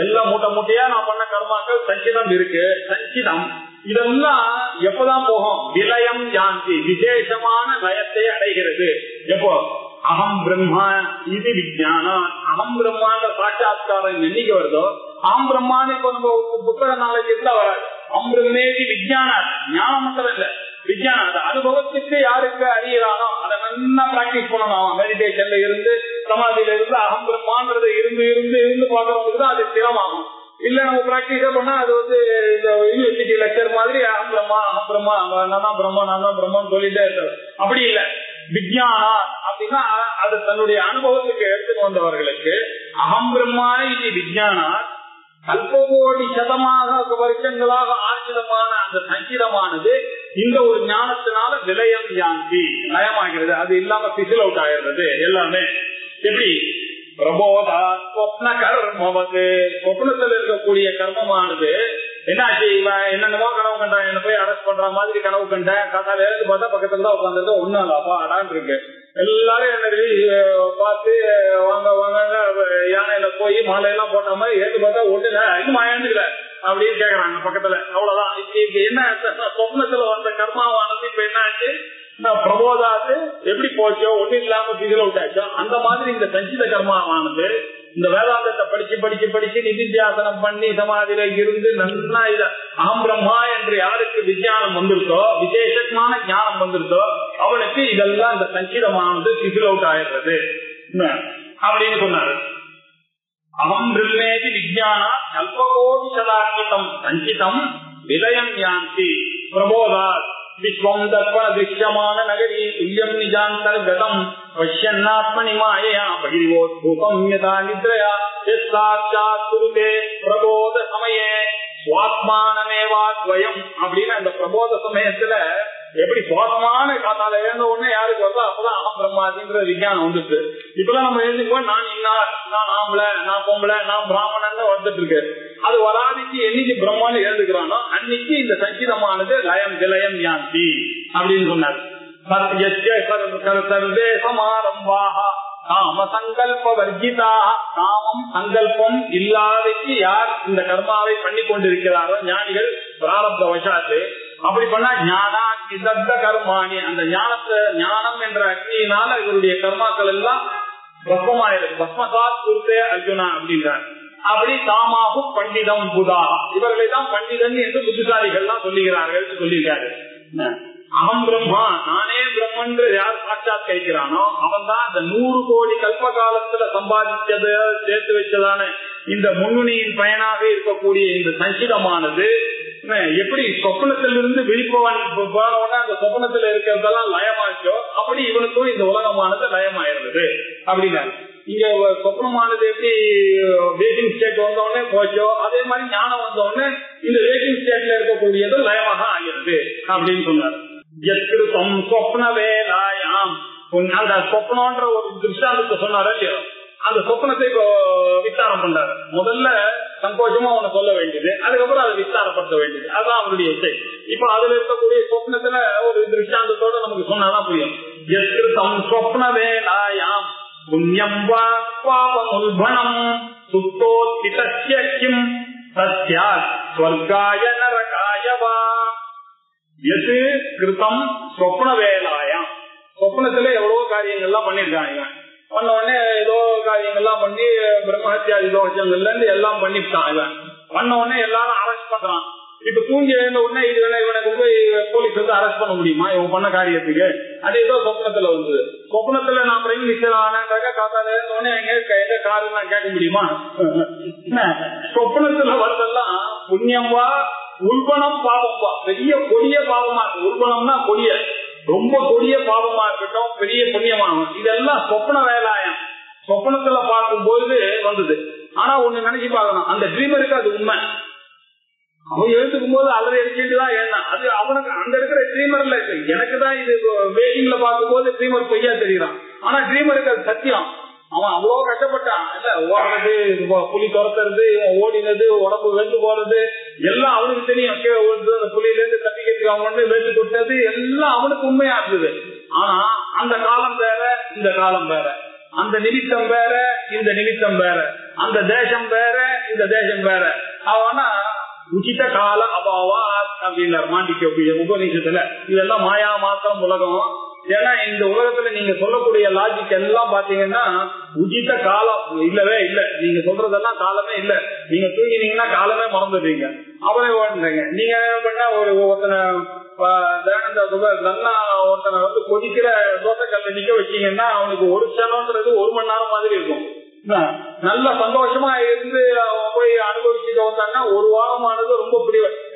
எல்லாம் மூட்டையா நான் பண்ண கர்மாக்கள் சஞ்சிதம் இருக்கு. சஞ்சிதம் இதெல்லாம் எப்பதான் போகும்? விலயம் ஜாந்தி, விசேஷமான லயத்தை அடைகிறது. எப்போ? அகம் பிரம்மா இது விஜயானம். அகம் பிரம்மாண்ட சாட்சாத்காரம் என்னைக்கு வருதோ, அகம் பிரம்மான்னு இப்ப நம்ம புத்தக நாளைக்கு இருந்தா வராது. அகம் பிரம்மேதி விஜயானம், ஞானம் மட்டும் இல்ல, விஜயானம். அது அனுபவத்துக்கு யாருக்கு அறியறானோ அதை நல்லா பிராக்டிஸ் பண்ணணும். மெடிடேஷன்ல இருந்து சமாதியில இருந்து அகம் பிரம்மான்றத இருந்து இருந்து இருந்து பாக்குறவங்களுக்கு தான் அது ஸ்திரமாகும். இல்ல நம்ம பிராக்டிஸா பண்ணா அது வந்து இந்த யூனிவர்சிட்டி லெக்சர் மாதிரி அகம் பிரம்மா நான் தான் பிரம்மான்னு சொல்லிட்டே இருக்காரு. அப்படி இல்ல, விஜயானா அப்படின்னா அது தன்னுடைய அனுபவத்துக்கு எடுத்துட்டு வந்தவர்களுக்கு அகம் பிரம்மா இது விஜயானா கல்பகோடி சதமாக வருஷங்களாக ஆர்ஜிதமான அந்த சஞ்சிதமானது இந்த ஒரு ஞானத்தினால விலயம் யாந்தி நயமாகிறது. அது இல்லாம பிசில் அவுட் ஆகிறது எல்லாமே. எப்படி? பிரபோதா சொப்ன கர்மவது, சொப்னத்தில் இருக்கக்கூடிய கர்மமானது என்னாச்சு? இவன் என்னென்னமோ கனவு கண்டான், என்ன போய் அரெஸ்ட் பண்ற மாதிரி கனவு கண்டேன். காத்தால எழுந்து பார்த்தா பக்கத்துல தான் உட்காந்துட்டு ஒன்னும் இல்லப்பா அடான் இருக்கு. எல்லாரும் என்ன பார்த்து வாங்க வாங்க யானையில போய் மாலையெல்லாம் போட்ட மாதிரி எழுந்து பார்த்தா ஒண்ணுல இன்னும் எழுந்துக்கல அப்படின்னு கேக்குறாங்க பக்கத்துல. அவ்வளவுதான். இப்ப என்ன சொப்னத்துல வந்த கர்மாவானது இப்ப என்ன ஆச்சு? பிரபோதாது எப்படி போச்சோ ஒண்ணு இல்லாம பிசில் அவுட் ஆச்சோ அந்த மாதிரி இந்த சஞ்சித கர்மாவானது இந்த வேதாந்தத்தை படிச்சு நிதித்தியாசனம் பண்ணி சமாதியில இருந்து நல்லா இத அகம் பிரம்மா என்று யாருக்கு விஞ்ஞானம் வந்திருக்கோ, விசேஷமான ஞானம் வந்திருக்கோ அவனுக்கு இதெல்லாம் இந்த சஞ்சிதமானது பிசில் அவுட் ஆயிடுறது அப்படின்னு சொன்னாரு. அகம் பிரம்மேதி விஜயானா கல்பகோடி சதார்த்தம் சஞ்சிதம் விலயம் யாந்தி பிரபோதா விஸ்வம் தர்ப்பண திருஷ்யமான நகரி துல்லியம் நிஜாந்தர்கதம் பஷ்யன்னாத்மனி மாயையா பகிர்வோத்பூதம் யதா நித்ரயா சாட்சாத் குருதே பிரபோத சமயே சுவாத்மானமேவாத்வயம் அப்படின்னு அந்த பிரபோத சமயத்துல எப்படி சுவாத்மான காத்தால எழுந்த உடனே யாருக்கு வருதோ அப்பதான் அகம் பிரம்மாதிங்கிற விஞ்ஞானம் வந்துட்டு. இப்பெல்லாம் நம்ம எழுந்துக்குவோம் நான் இன்னார், நான் ஆம்பளை, நான் பொம்பளை, நான் பிராமணன் வந்துட்டு இருக்கு. அது வராதிக்கு என்னைக்கு பிரம்மான்னு எழுதுக்கிறானோ அன்னைக்கு இந்த சஞ்சிதமானது லயம் விலயம் யாந்தி அப்படின்னு சொன்னார். காம சங்கல்ப வர்ஜிதா, காமம் சங்கல்பம் இல்லாதைக்கு யார் இந்த கர்மாவை பண்ணி கொண்டிருக்கிறாரோ ஞானிகள் பிராரப்த வசாத்து அப்படி பண்ணா ஞானா கிதத்த கர்மானி, அந்த ஞானம் என்ற அக்னியினால இவருடைய கர்மாக்கள் எல்லாம் பஸ்மமாயிருக்கு. பஸ்மசாத் குருத்தே அர்ஜுனா அப்படின்றார். அப்படி தாமாகு பண்டிதம் புதா, இவர்களை தான் பண்டிதன் என்று புத்திசாலிகள் சொல்லுகிறார்கள் சொல்லியிருக்காரு. அகம் பிரம்மா, நானே பிரம்மன் யார் சாட்சாத் கைக்கிறானோ அவன் தான் அந்த 100 கோடி கல்ப காலத்துல சம்பாதிச்சது சேர்த்து வச்சதான இந்த முன்னுணியின் பயனாக இருக்கக்கூடிய இந்த சஞ்சிதமானது எப்படி சொப்பனத்திலிருந்து விழிப்பவன் போனவன அந்த சொப்பனத்துல இருக்கிறதெல்லாம் லயமாச்சோ அப்படி இவனுக்கும் இந்த உலகமானது லயமாயிருந்தது அப்படின்னா. இங்க சொப்பனமானது எப்படி வேக்கிங் ஸ்டேட் வந்தோடனே போச்சோ அதே மாதிரி ஞானம் வந்தோடனே இந்த வேக்கிங் ஸ்டேட்ல இருக்கக்கூடியது லயமாக ஆகிறது அப்படின்னு சொன்னார். சொப்ன வேலாயாம், அந்த சொப்னன்ற ஒரு திருஷ்டாந்தத்தை சொன்னாரு இல்லையோ, அந்த சொப்னத்தை விஸ்தாரம் பண்றாரு. முதல்ல சங்கோஷமா அவனை சொல்ல வேண்டியது, அதுக்கப்புறம் அதை விஸ்தாரப்படுத்த வேண்டியது, அதான் அவருடைய இசை. இப்ப அதுல இருக்கக்கூடிய சொப்னத்துல ஒரு திருஷ்டாந்தத்தோட நமக்கு சொன்னாதான் புரியும். சொப்ன வேலாயாம் புண்ணியம் வா பாபமுல்பணம் சுத்தோத்திதஸ்யம் சத்யாத் ஸ்வர்காய நரகாய வா எது கிருத்தம் சொப்ன வேலாயாம். சொப்னத்துல எவ்வளவு காரியங்கள்லாம் பண்ணிருக்காங்க. பண்ண உடனே ஏதோ காரியங்கள்லாம் பண்ணி பிரம்மஹத்தியாதி தோஷங்கள்ல இருந்து எல்லாம் பண்ணிவிட்டான். இவன் பண்ண உடனே எல்லாரும் அரெஸ்ட் பண்றான். இப்ப தூங்கி எழுந்த உடனே இது இவனுக்கு போய் போலீஸ் வந்து அரெஸ்ட் பண்ண முடியுமா இவன் பண்ண காரியத்துக்கு? அது ஏதோ சொப்னத்துல வந்தது. சொப்னத்துல நான் பிரைம் மினிஸ்டர் ஆனாங்க காத்தால எழுந்த உடனே எங்க காரு நான் கேட்க முடியுமா? சொப்னத்துல வரதெல்லாம் புண்ணியம்பா உள்பணம் பாவம்பா. பெரிய கொடிய பாவமா இருக்கு. உள்பணம்னா கொடிய, ரொம்ப கொடிய பாவமா இருக்கட்டும், பெரிய புண்ணியமாகும். இதெல்லாம் சொப்ன வேலாயம். சொப்பனத்துல பார்க்கும் போது வந்தது. ஆனா ஒண்ணு நினைச்சு பார்க்கணும், அந்த ட்ரீமருக்கு அது உண்மை. அவன் எழுத்துக்கும் போது அல்லது அடிச்சுட்டுதான் ஏன்னா அது அவனுக்கு அந்த இருக்கிற ட்ரீமர்ல இருக்கு. எனக்கு தான் இது வேகிங்ல பார்க்கும் போது ட்ரீமர் பொய்யா தெரியுறான். ஆனா ட்ரீமருக்கு அது சத்தியம். அவன் அவ்வளவு கஷ்டப்பட்டான். இல்ல ஓடுறது, புலி துரத்துறது, ஓடினது, உடம்பு வெந்து போறது எல்லாம் அவனுக்கு தெரியும். அந்த புலியில இருந்து தப்பிக்கிறதுக்கு அவன் வந்து வெந்து கொடுத்தது எல்லாம் அவனுக்கு உண்மையா இருந்தது. ஆனா அந்த காலம் வேற, இந்த காலம் வேற, அந்த நிமித்தம் வேற, இந்த நிமித்தம் வேற, அந்த தேசம் வேற, இந்த தேசம் வேற. அவனா உச்சித கால அபாவா அப்படின்னாரு மாண்டிக்க உபநிஷத்துல. இதெல்லாம் மாயா மாத்திரம் உலகம். ஏன்னா இந்த உலகத்துல நீங்க சொல்லக்கூடிய லாஜிக் எல்லாம் பாத்தீங்கன்னா உச்சித காலம் இல்லவே இல்ல. நீங்க சொல்றதெல்லாம் காலமே இல்ல. நீங்க தூங்கினீங்கன்னா காலமே மறந்துடுறீங்க, அவரே ஓடுறீங்க. நீங்க பண்ண ஒரு ஒருத்தனை நல்லா ஒருத்தனை வந்து கொதிக்கிற தோசைக்கல்ல நிக்க வச்சீங்கன்னா அவனுக்கு ஒரு சனம்ன்றது 1 மணி நேரம் மாதிரி இருக்கும். நல்ல சந்தோஷமா இருந்து போய் அனுபவிச்சுட்டு வந்தாங்கன்னா 1 வாரமானது ரொம்ப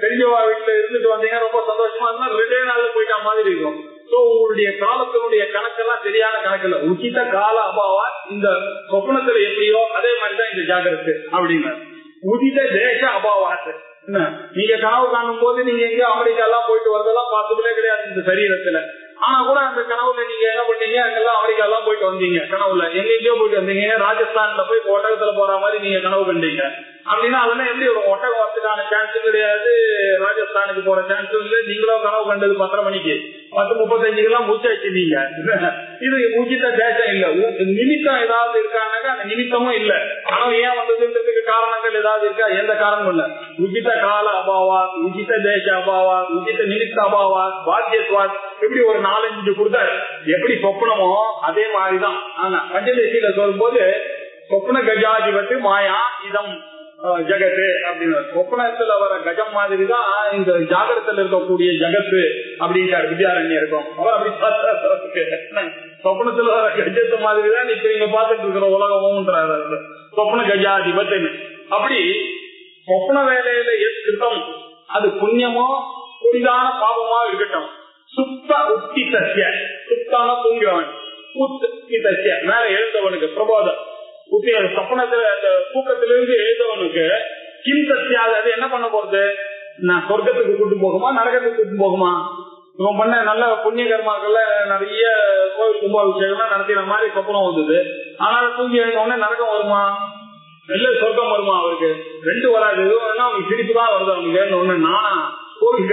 தெரிஞ்சவா வீட்டுல இருந்துட்டு வந்தீங்கன்னா ரொம்ப சந்தோஷமா இருந்தா 2 நாள்ல போயிட்டா மாதிரி இருக்கும். சோ உங்களுடைய காலத்தினுடைய கணக்கெல்லாம் சரியான கணக்கு இல்ல. உச்சித கால அபாவா இந்த சொப்னத்துல எப்படியோ அதே மாதிரிதான் இந்த ஜாகிரத்து அப்படின்னா. உதித தேச அபாவாத்து. நீங்க கனவு காணும் போது நீங்க எங்க அமெரிக்கா எல்லாம் போயிட்டு வரதெல்லாம் பாத்துக்கவே கிடையாது இந்த சரீரத்துல. ஆனா கூட அந்த கனவுல நீங்க என்ன பண்ணீங்க, அங்கெல்லாம் அமெரிக்கா எல்லாம் போயிட்டு வந்தீங்க. கனவுல எங்கெங்கயோ போயிட்டு வந்தீங்க. ராஜஸ்தான்ல போய் ஒட்டகத்துல போற மாதிரி நீங்க கனவு கண்டீங்க அப்படின்னா அதெல்லாம் எப்படி ஒரு ஒட்டகம் வரதுக்கான சான்ஸும் கிடையாது, ராஜஸ்தானுக்கு போற சான்ஸும் இல்லை. நீங்களும் கனவு கண்டது 10:30 மணிக்கு 10:35 மூச்சாச்சு நீங்க. இது உச்சித தேசம் இல்ல. நிமித்தம் ஏதாவது இருக்கானாக்கா அந்த நிமித்தமும் இல்ல. கனவு ஏன் வந்ததுன்றதுக்கு காரணங்கள் ஏதாவது இருக்கா? எந்த காரணமும் இல்ல. உச்சித கால அபாவா, உச்சித தேச அபாவா, உச்சித நிமித்த அபாவா, பாத்தியத்வாத், எப்படி ஒரு 4-5 கொடுத்தாரு. எப்படி சொப்பனமோ அதே மாதிரிதான். ஆனா பஞ்சதேசியில சொல்லும் போது சொப்ன கஜாதிபத்து மாயா இதம் ஜகத்து அப்படின்னு சொப்பனத்துல வர கஜம் மாதிரிதான் இந்த ஜாகிரத்துல இருக்கக்கூடிய ஜகத்து அப்படின்றார் வித்யாரண்யம் இருக்கும். அவர் அப்படி சொப்பனத்துல வர கஜத்து மாதிரிதான் இப்ப நீங்க பாத்துட்டு இருக்கிற உலகம்ன்றாரு சொப்ன கஜாதிபத்துன்னு. அப்படி சொப்ன வேலையில ஏற்கிட்டம் அது புண்ணியமோ புனிதான பாவமா இருக்கட்டும். சுத்த உத்தி சசிய, சுத்தான தூங்குறவன், உத்தி சசிய மேல எழுந்தவனுக்கு பிரபோதம் சொப்பனத்துல தூக்கத்திலிருந்து எழுதவனுக்கு கிம் சத்தியாது. அது என்ன பண்ண போறது? நான் சொர்க்கத்துக்கு கூட்டு போகுமா நரகத்துக்கு கூட்டு போகுமா? இவன் பண்ண நல்ல புண்ணிய கர்மாக்கள்ல நிறைய கோவில் கும்பாபிஷேகம் நடத்தின மாதிரி சொப்பனம் வந்தது. ஆனால தூங்கி எழுந்தவொடனே நரகம் வருமா இல்ல சொர்க்கம் வருமா? அவருக்கு 2 வராது. அவனுக்கு சிரிப்பு தான் வருது. அவனுக்கு எழுந்தவொடனே நானா கோவில்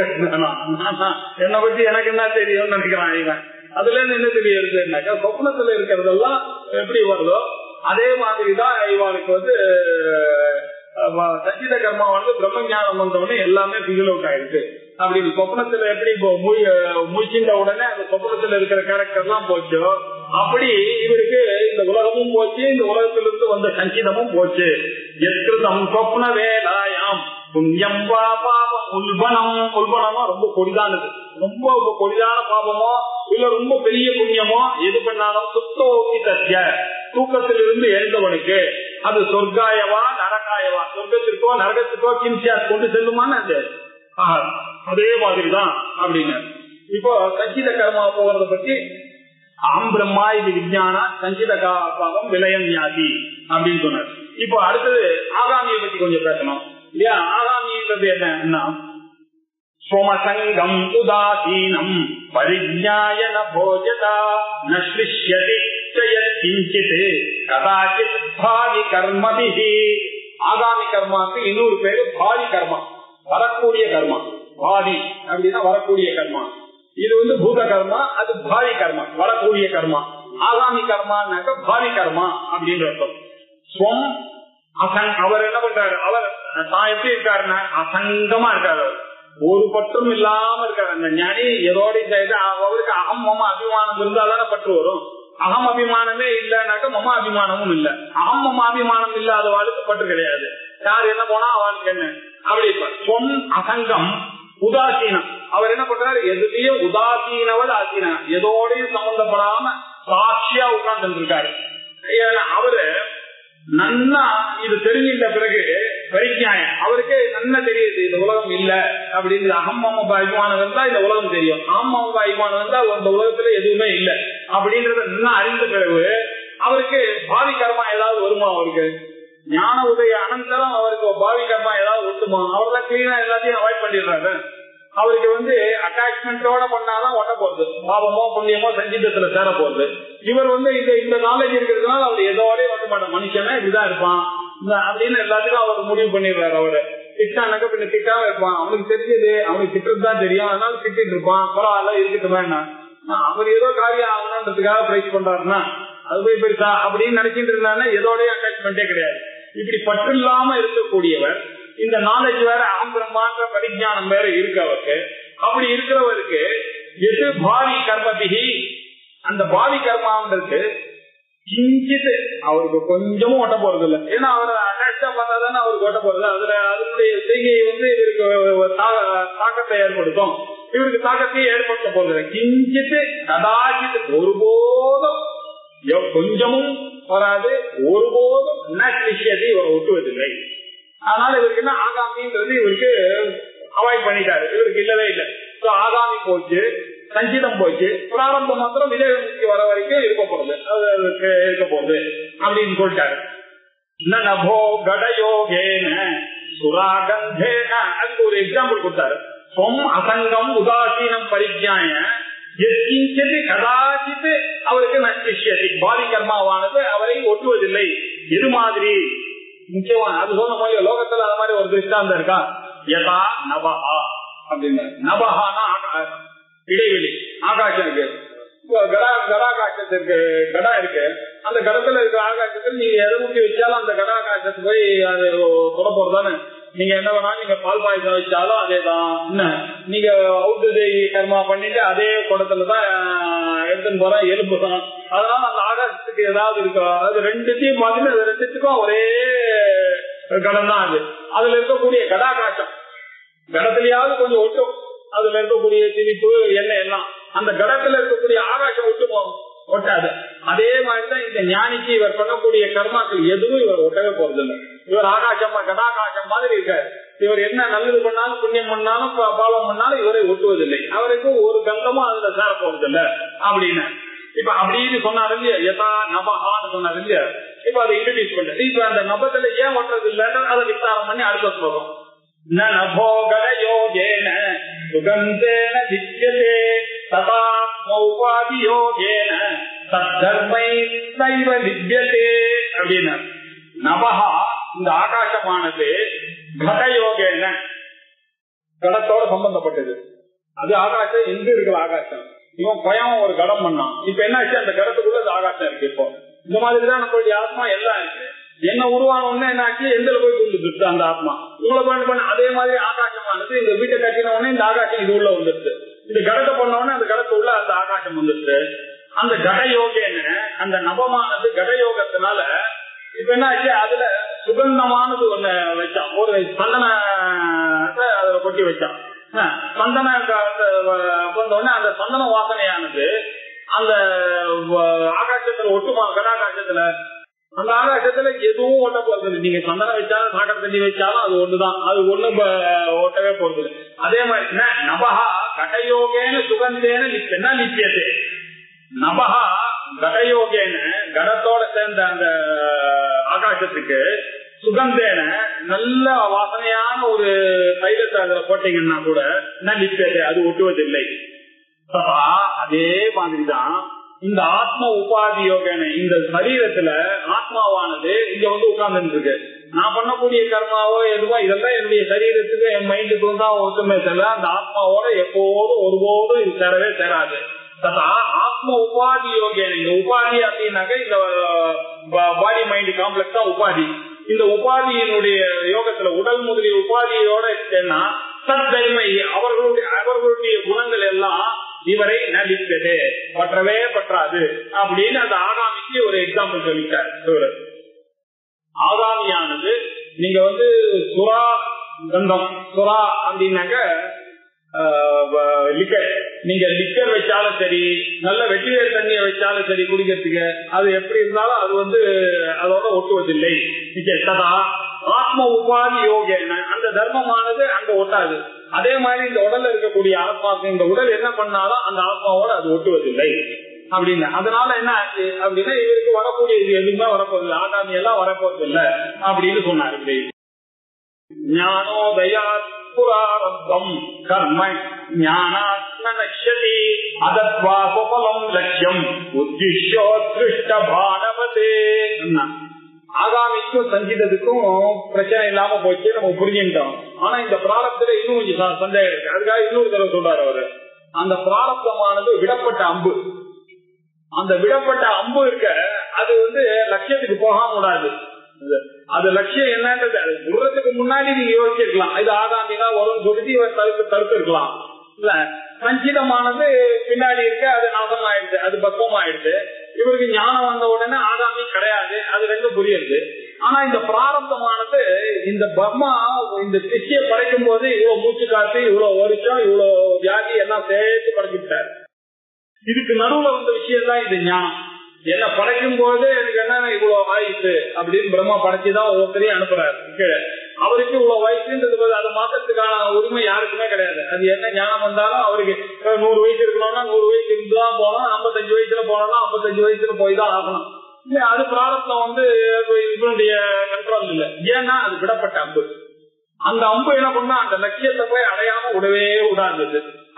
என்னை பத்தி எனக்கு என்ன தெரியும்னு நினைக்கிறான் இவன். அதுல இருந்து என்ன தெரியுதுன்னாக்கா சொப்னத்துல இருக்கிறதெல்லாம் எப்படி வருதோ அதே மாதிரிதான் இவனுக்கு வந்து சஞ்சித கர்மா வந்து பிரம்ம ஞானம் வந்தவொடனே எல்லாமே பிகில் அவுட் ஆயிருக்கு. அப்படி சொப்னத்துல எப்படி முழிச்சின்ற உடனே அந்த சொப்னத்துல இருக்கிற கேரக்டர் எல்லாம் போச்சோ அப்படி இவருக்கு இந்த உலகமும் போச்சு, இந்த உலகத்திலிருந்து வந்த சஞ்சிதமும் போச்சு. எத்திருதம் சொப்ன வேலாயாம் புண்ணியம் பாபம் உல்பணம். உல்பணமா ரொம்ப கொடிதானது, ரொம்ப கொடிதான பாபமோ இல்ல ரொம்ப பெரிய புண்ணியமோ எது பண்ணாலும் சுத்தோக்கி தத்திய தூக்கத்திலிருந்து எழுந்தவனுக்கு அது சொர்க்காயவா நரகாயவா, சொர்க்கத்திற்கோ நரகத்திற்கோ கிம்சியா கொண்டு செல்லுமான அதே மாதிரிதான் அப்படின்னு. இப்போ சஞ்சித கர்மா போகிறத பத்தி அகம் பிரம்மா இது விஞ்ஞான சஞ்சித பாவம் விலயம் ஞாதி அப்படின்னு சொன்னார். இப்போ அடுத்தது ஆகாமியை பத்தி கொஞ்சம் பேசணும் இல்லையா? ஆகாமின்றது என்ன? சோமசங்கம் உதாசீனம் பரிஜ்ஞாயன போஜதா நஷ்லிஷ்யதி கிஞ்சித் கதாச்சித் பாவி கர்மபிஹி. ஆகாமி கர்மாக்கு இன்னொரு பேரு பாவி கர்மா, வரக்கூடிய கர்மா. பாவி அப்படின்னா வரக்கூடிய கர்மா. இது வந்து பூத கர்மா, அது பாவி கர்மா, வரக்கூடிய கர்மா. ஆகாமி கர்மானாக்க பாவி கர்மா அப்படின்னு அர்த்தம். ஸ்வம் அசங் அவர் என்ன பண்றாரு? அவர் தான் எப்படி இருக்காருன்னா அசங்கமா இருக்காரு, ஒரு பற்றும் இல்லாம இருக்காரு. அந்த ஞானி எதோட அவருக்கு அகம் மம அபிமானம் இருந்தாதான பற்று வரும். அகம் அபிமானமே இல்லைனாக்க மம அபிமானமும் இல்ல. அகம் மம அபிமானம் இல்லாதவாளுக்கு பற்று கிடையாது. யார் என்ன போனா அவனுக்கு என்ன அப்படி சொன் அசங்கம் உதாசீனம். அவர் என்ன பண்றாரு, எதுலயும் உதாசீனவது ஆசீனம், எதோடையும் சம்பந்தப்படாம சாட்சியா உட்கார்ந்து இருக்காரு. அவரு நன்னா இது தெரிஞ்சிட்ட பிறகு பரிஜாயம் அவருக்கு நன்னா தெரியுது இந்த உலகம் இல்ல அப்படின்னு. அகம்மாம அபிமானம் இருந்தா இந்த உலகம் தெரியும், ஆமாம அபிமானம் இருந்தா இந்த உலகத்துல எதுவுமே இல்லை அப்படின்றத நல்லா அறிந்த பிறகு அவருக்கு பாவி கர்மா ஏதாவது வருமா, அவருக்கு ஞான உதய அனந்தரம் அவருக்கு பாவி கர்மா ஏதாவது ஒட்டுமா, அவர் தான் கிளீனா எல்லாத்தையும் அவாய்ட் பண்ணிடுறாரு. அவருக்கு அட்டாச்மெண்டோட பண்ணாதான் ஒட்ட போகுது, பாவமோ புண்ணியமோ சங்கீதத்துல சேர போகுது. இவர் இந்த நாலேஜ் இருக்கிறதுனால அவர் எதோடய ஒட்ட மாட்டார், மனுஷனா இப்படிதான் இருப்பான் அப்படின்னு எல்லாத்துக்கும் அவர் முடிவு பண்ணிடுறாரு. அவரு திட்டானாக்க பின்ன திட்டாம இருப்பான், அவனுக்கு தெரிஞ்சது அவனுக்கு திட்டதுதான் தெரியும், அதனால திட்டிட்டு இருப்பான், பரவாயில்ல இருக்கட்டுமே. அவர் ஏதோ காரியம் ஆகணுன்றதுக்காக பிரைஸ் பண்றாருன்னா அது போய் பெருசா அப்படின்னு நினைச்சிட்டு இருந்தாருன்னா எதோடய அட்டாச்மெண்டே கிடையாது. இப்படி பற்று இல்லாம இருக்கக்கூடியவர், இந்த நாலேஜ் வேற ஆந்திரமாற்ற பரிஜானம் வேற இருக்கு அவருக்கு. அப்படி இருக்கிறவருக்கு எது பாவி கர்மதிகி, அந்த பாவி கர்மான்றது கிஞ்சித்து அவருக்கு கொஞ்சமும் ஒட்ட போறது இல்லை. ஏன்னா அவர் அட்டாச்சா பார்த்தாதானே அவருக்கு ஒட்ட போறது. அதுல அதனுடைய செய்கை இவருக்கு தாக்கத்தை ஏற்படுத்தும், இவருக்கு தாக்கத்தையே ஏற்படுத்த போறது. கிஞ்சித்து கதாச்சித்து ஒருபோதும் கொஞ்சமும் வராது, ஒருபோதும் விஷயத்தை இவர் ஒட்டுவதில்லை. அதனால இவருக்கு என்ன ஆகாமின்றது இவருக்கு அவாய்ட் பண்ணிட்டாரு, இவருக்கு இல்லவே இல்லை. ஆகாமி போச்சு, சஞ்சிதம் போச்சு, பிராரம்பம் மாத்திரம் விஜயமுக்தி வர வரைக்கும் இருக்க போறது, இருக்க போகுது அப்படின்னு சொல்லிட்டாரு. நபோ கடயோகேன சுராகந்தேன அதுக்கு ஒரு எக்ஸாம்பிள் கொடுத்தாரு. சொம் அசங்கம் உதாசீனம் பரிஜாய கதாச்சித்து அவருக்கு நஷ்டிஷ்யதி, பாதி கர்மாவானது அவரை ஒட்டுவதில்லை. இது மாதிரி முக்கியமான அது சொன்ன மாதிரி லோகத்துல அது மாதிரி ஒரு திருஷ்டாந்தம் இருக்கா, யதா நபஹா அப்படின்னு. நபஹானா இடைவெளி, ஆகாசம் இருக்கு, கடாகாசத்துக்கு கடா இருக்கு, அந்த கடத்துல இருக்க ஆகாசத்துல நீங்க எதை ஊற்றி வச்சாலும் அந்த கடாகாசத்துக்கு போய் அது தொட போறதானே. நீங்க என்ன வேணா நீங்க பால் பாயசம் வச்சாலும் அதேதான், என்ன நீங்க ஔஷதி கர்மா பண்ணிட்டு அதே குடத்துலதான் எடுத்துன்னு போற எலும்பு தான். அதனால அந்த ஆகாசத்துக்கு ஏதாவது இருக்கா, அது ரெண்டுத்தையும் பாத்தீங்கன்னா அது ரெண்டுத்துக்கும் ஒரே கடம் தான். அதுல இருக்கக்கூடிய கடாகாசம் கடத்திலேயாவது கொஞ்சம் ஒட்டும், அதுல இருக்கக்கூடிய திணிப்பு எண்ணெய் எல்லாம் அந்த கடத்துல இருக்கக்கூடிய ஆகாசம் ஒட்டுமோ, ஒட்டாது. அதே மாதிரிதான் இந்த ஞானிக்கு இவர் பண்ணக்கூடிய கர்மாக்கள் எதுவும் இவர் ஒட்டவே போறது இல்லை. இவர் ஆகாசம் கடாகாசம் மாதிரி இருக்காரு. இவர் என்ன நல்லது பண்ணாலும் புண்ணியம் பண்ணாலும் பாவம் பண்ணாலும் இவரை ஒட்டுவதில்லை, அவருக்கு ஒரு கந்தமும் அதுல சேர போறது இல்லை அப்படின்னு. இப்ப அப்படின்னு சொன்னாரு இல்லையா, யதா நபஹான்னு சொன்னாரு இல்லையா. இப்ப அதை இன்ட்ரோடியூஸ் பண்ண, இப்ப அந்த நபத்துல ஏன் ஒட்டுறது இல்லைன்னு அதை விசாரம் பண்ணி அடுத்த சொல்றோம். நபோகயோகேன சுகந்தேன திஷ்யதே ததா மௌபாதியோகேன தத்தர்மை சைவ வித்யதே அப்படின்னா. நபஹா இந்த ஆகாசமானது கடயோகேன கடத்தோட சம்பந்தப்பட்டது. அது ஆகாசம் எங்க இருக்கிற ஆகாசம், இவன் பயம் ஒரு கடம் பண்ணான், இப்ப என்ன ஆச்சு அந்த கடத்துக்குள்ள அந்த ஆகாசம் இருக்கு. இப்போ இந்த மாதிரிதான் நம்மளுடைய ஆத்மா எல்லாம் இருக்கு. என்ன உருவான உடனே என்ன ஆச்சு, எந்திர போய் தூண்டுச்சு அந்த ஆத்மா இவ்வளவு பண்ண. அதே மாதிரி ஆகாசமானது இந்த வீட்டை கட்டின உடனே இந்த ஆகாசம் இது உள்ள வந்துருச்சு, இந்த கடத்தை பண்ண உடனே அந்த கடத்து உள்ள அந்த ஆகாசம் வந்துருச்சு. அந்த கடயோகேன்னு அந்த நபமானது கடயோகத்தினால இப்ப என்ன ஆச்சு, அதுல சுகந்தமானது ஒண்ணு வச்சான், ஒரு சந்தனத்தை அதுல கொட்டி வச்சான். சந்தன வந்த உடனே அந்த சந்தன வாசனையானது அந்த ஆகாசத்துல ஒட்டுமா, கடாகாசத்துல அந்த ஆகாசத்துல எதுவும் ஒட்ட போறது. நீங்க சந்தனம் வச்சாலும் சாக்கடை தண்ணி வச்சாலும் அது ஒண்ணுதான், அது ஒண்ணு ஒட்டவே போறது. அதே மாதிரி நபஹா கடயோகேன சுகந்தேன என்ன நித்தியது. நபஹா கடயோகேன கடத்தோட சேர்ந்த அந்த ஆகாசத்துக்கு சுகந்தேன நல்ல வாசனையான ஒரு தைலத்தை அதுல போட்டீங்கன்னா கூட என்ன நித்தியது, அது ஒட்டுவதில்லை. அதே மாதிரிதான் இந்த ஆத்ம உபாதி யோகன இந்த சரீரத்துல ஆத்மாவானது இங்க உட்கார்ந்து இருக்கு. நான் பண்ணக்கூடிய கர்மாவோ எதுவோ இதெல்லாம் என்னுடைய சரீரத்துக்கு என் மைண்டுக்கும் தான் ஒத்துமே செல்ல, அந்த ஆத்மாவோட எப்போதும் ஒருபோதும் இது சேரவே சேராது. ஆத்ம உபாதி யோகன இந்த உபாதி அப்படின்னாக்க இந்த பாடி மைண்ட் காம்ப்ளெக்ஸ் தான் உபாதி. இந்த உபாதியினுடைய யோகத்துல உடல் முதலிய உபாதியோட என்ன சத்தன்மை அவர்களுடைய குணங்கள் எல்லாம் இவரை நடித்தது பற்றவே பற்றாது அப்படின்னு அந்த ஆகாமிக்கு ஒரு எக்ஸாம்பிள் சொல்லிட்டார். ஆகாமியானது நீங்க சுறா கந்தம், சுறா அப்படின்னாக்க லிக்கர், நீங்க லிக்கர் வச்சாலும் சரி, நல்ல வெட்டிவேர் தண்ணியை வச்சாலும் சரி குடிக்கிறதுக்கு, அது எப்படி இருந்தாலும் அது அதோட ஒட்டுவதில்லை. ஆத்ம உபாதி யோகேன, அந்த தர்மமானது அங்க ஒட்டாது. அதே மாதிரி இந்த உடல்ல இருக்கக்கூடிய ஆத்மாவுக்கு இந்த உடல் என்ன பண்ணாலும் அந்த ஆத்மாவோட அது ஒட்டுவதில்லை அப்படின்னு. அதனால என்ன ஆச்சு அப்படின்னா, இவருக்கு வரக்கூடிய இது எதுவுமே வரப்போதில்லை, ஆகாமி எல்லாம் வரப்போதில்லை அப்படின்னு சொன்னாரு. ஞானோதயா புராரப்தம் கர்ம ஞானாத்மநக்ஷதி அதத்வா சுபலம் லட்சியம் உத்திஷ்யோத்கிருஷ்ட பானவதே. ஆகாமிக்கும் சஞ்சிதத்துக்கும் பிரச்சனை இல்லாம போச்சு, நம்ம புரிஞ்சுட்டோம். ஆனா இந்த பிராரப்தத்துல இன்னும் கொஞ்சம் சந்தேகம் இருக்கு. அதுக்காக இன்னொரு தடவை சொல்றாரு அவரு. அந்த பிராரப்தமானது விடப்பட்ட அம்பு. அந்த விடப்பட்ட அம்பு இருக்க அது லட்சியத்துக்கு போகாம கூடாது. அது லட்சியம் என்னன்றது அது விடுறதுக்கு முன்னாடி நீங்க யோசிச்சிருக்கலாம், இது ஆகாமினா வரும் சொல்லிட்டு இவர் தடுத்து இருக்கலாம். இல்ல, சஞ்சிதமானது பின்னாடி இருக்க அது நாசம் ஆயிடுச்சு, அது பக்குவம் ஆயிடுச்சு. இவருக்கு ஞானம் வந்த உடனே ஆகாமி கிடையாது, அது ரெண்டும் புரியுது. ஆனா இந்த பிராரப்தமானது இந்த பர்மா இந்த சிஷ்யை படைக்கும் போது இவ்வளவு மூச்சு காத்து, இவ்வளவு வருஷம், இவ்வளவு வியாதி எல்லாம் சேர்த்து படைச்சுட்டாரு. இதுக்கு நடுவுல வந்த விஷயம் தான் இது ஞானம். என்ன படைக்கும் போது எனக்கு என்ன இவ்வளவு வயசு அப்படின்னு பிரம்மா படைச்சுதான் ஒவ்வொருத்தரையும் அனுப்புறாரு கீழே. அவருக்கு இவ்வளவு வயசுன்றது அது மாற்றத்துக்கான உரிமை யாருக்குமே கிடையாது. அது என்ன ஞானம் வந்தாலும் அவருக்கு 100 வயசு இருக்கணும்னா 100 வயசு இருந்துதான் போனோம், 55 வயசுல போனோம்னா 55 வயசுல போய் தான் ஆகணும். இல்ல, அது பிராரப்தம் இவனுடைய கண்ட்ரோல் இல்லை. ஏன்னா அது விடப்பட்ட அம்பு. அந்த அம்பு என்ன பண்ணா அந்த லட்சியத்தை போய் அடையாம விடவே விடாது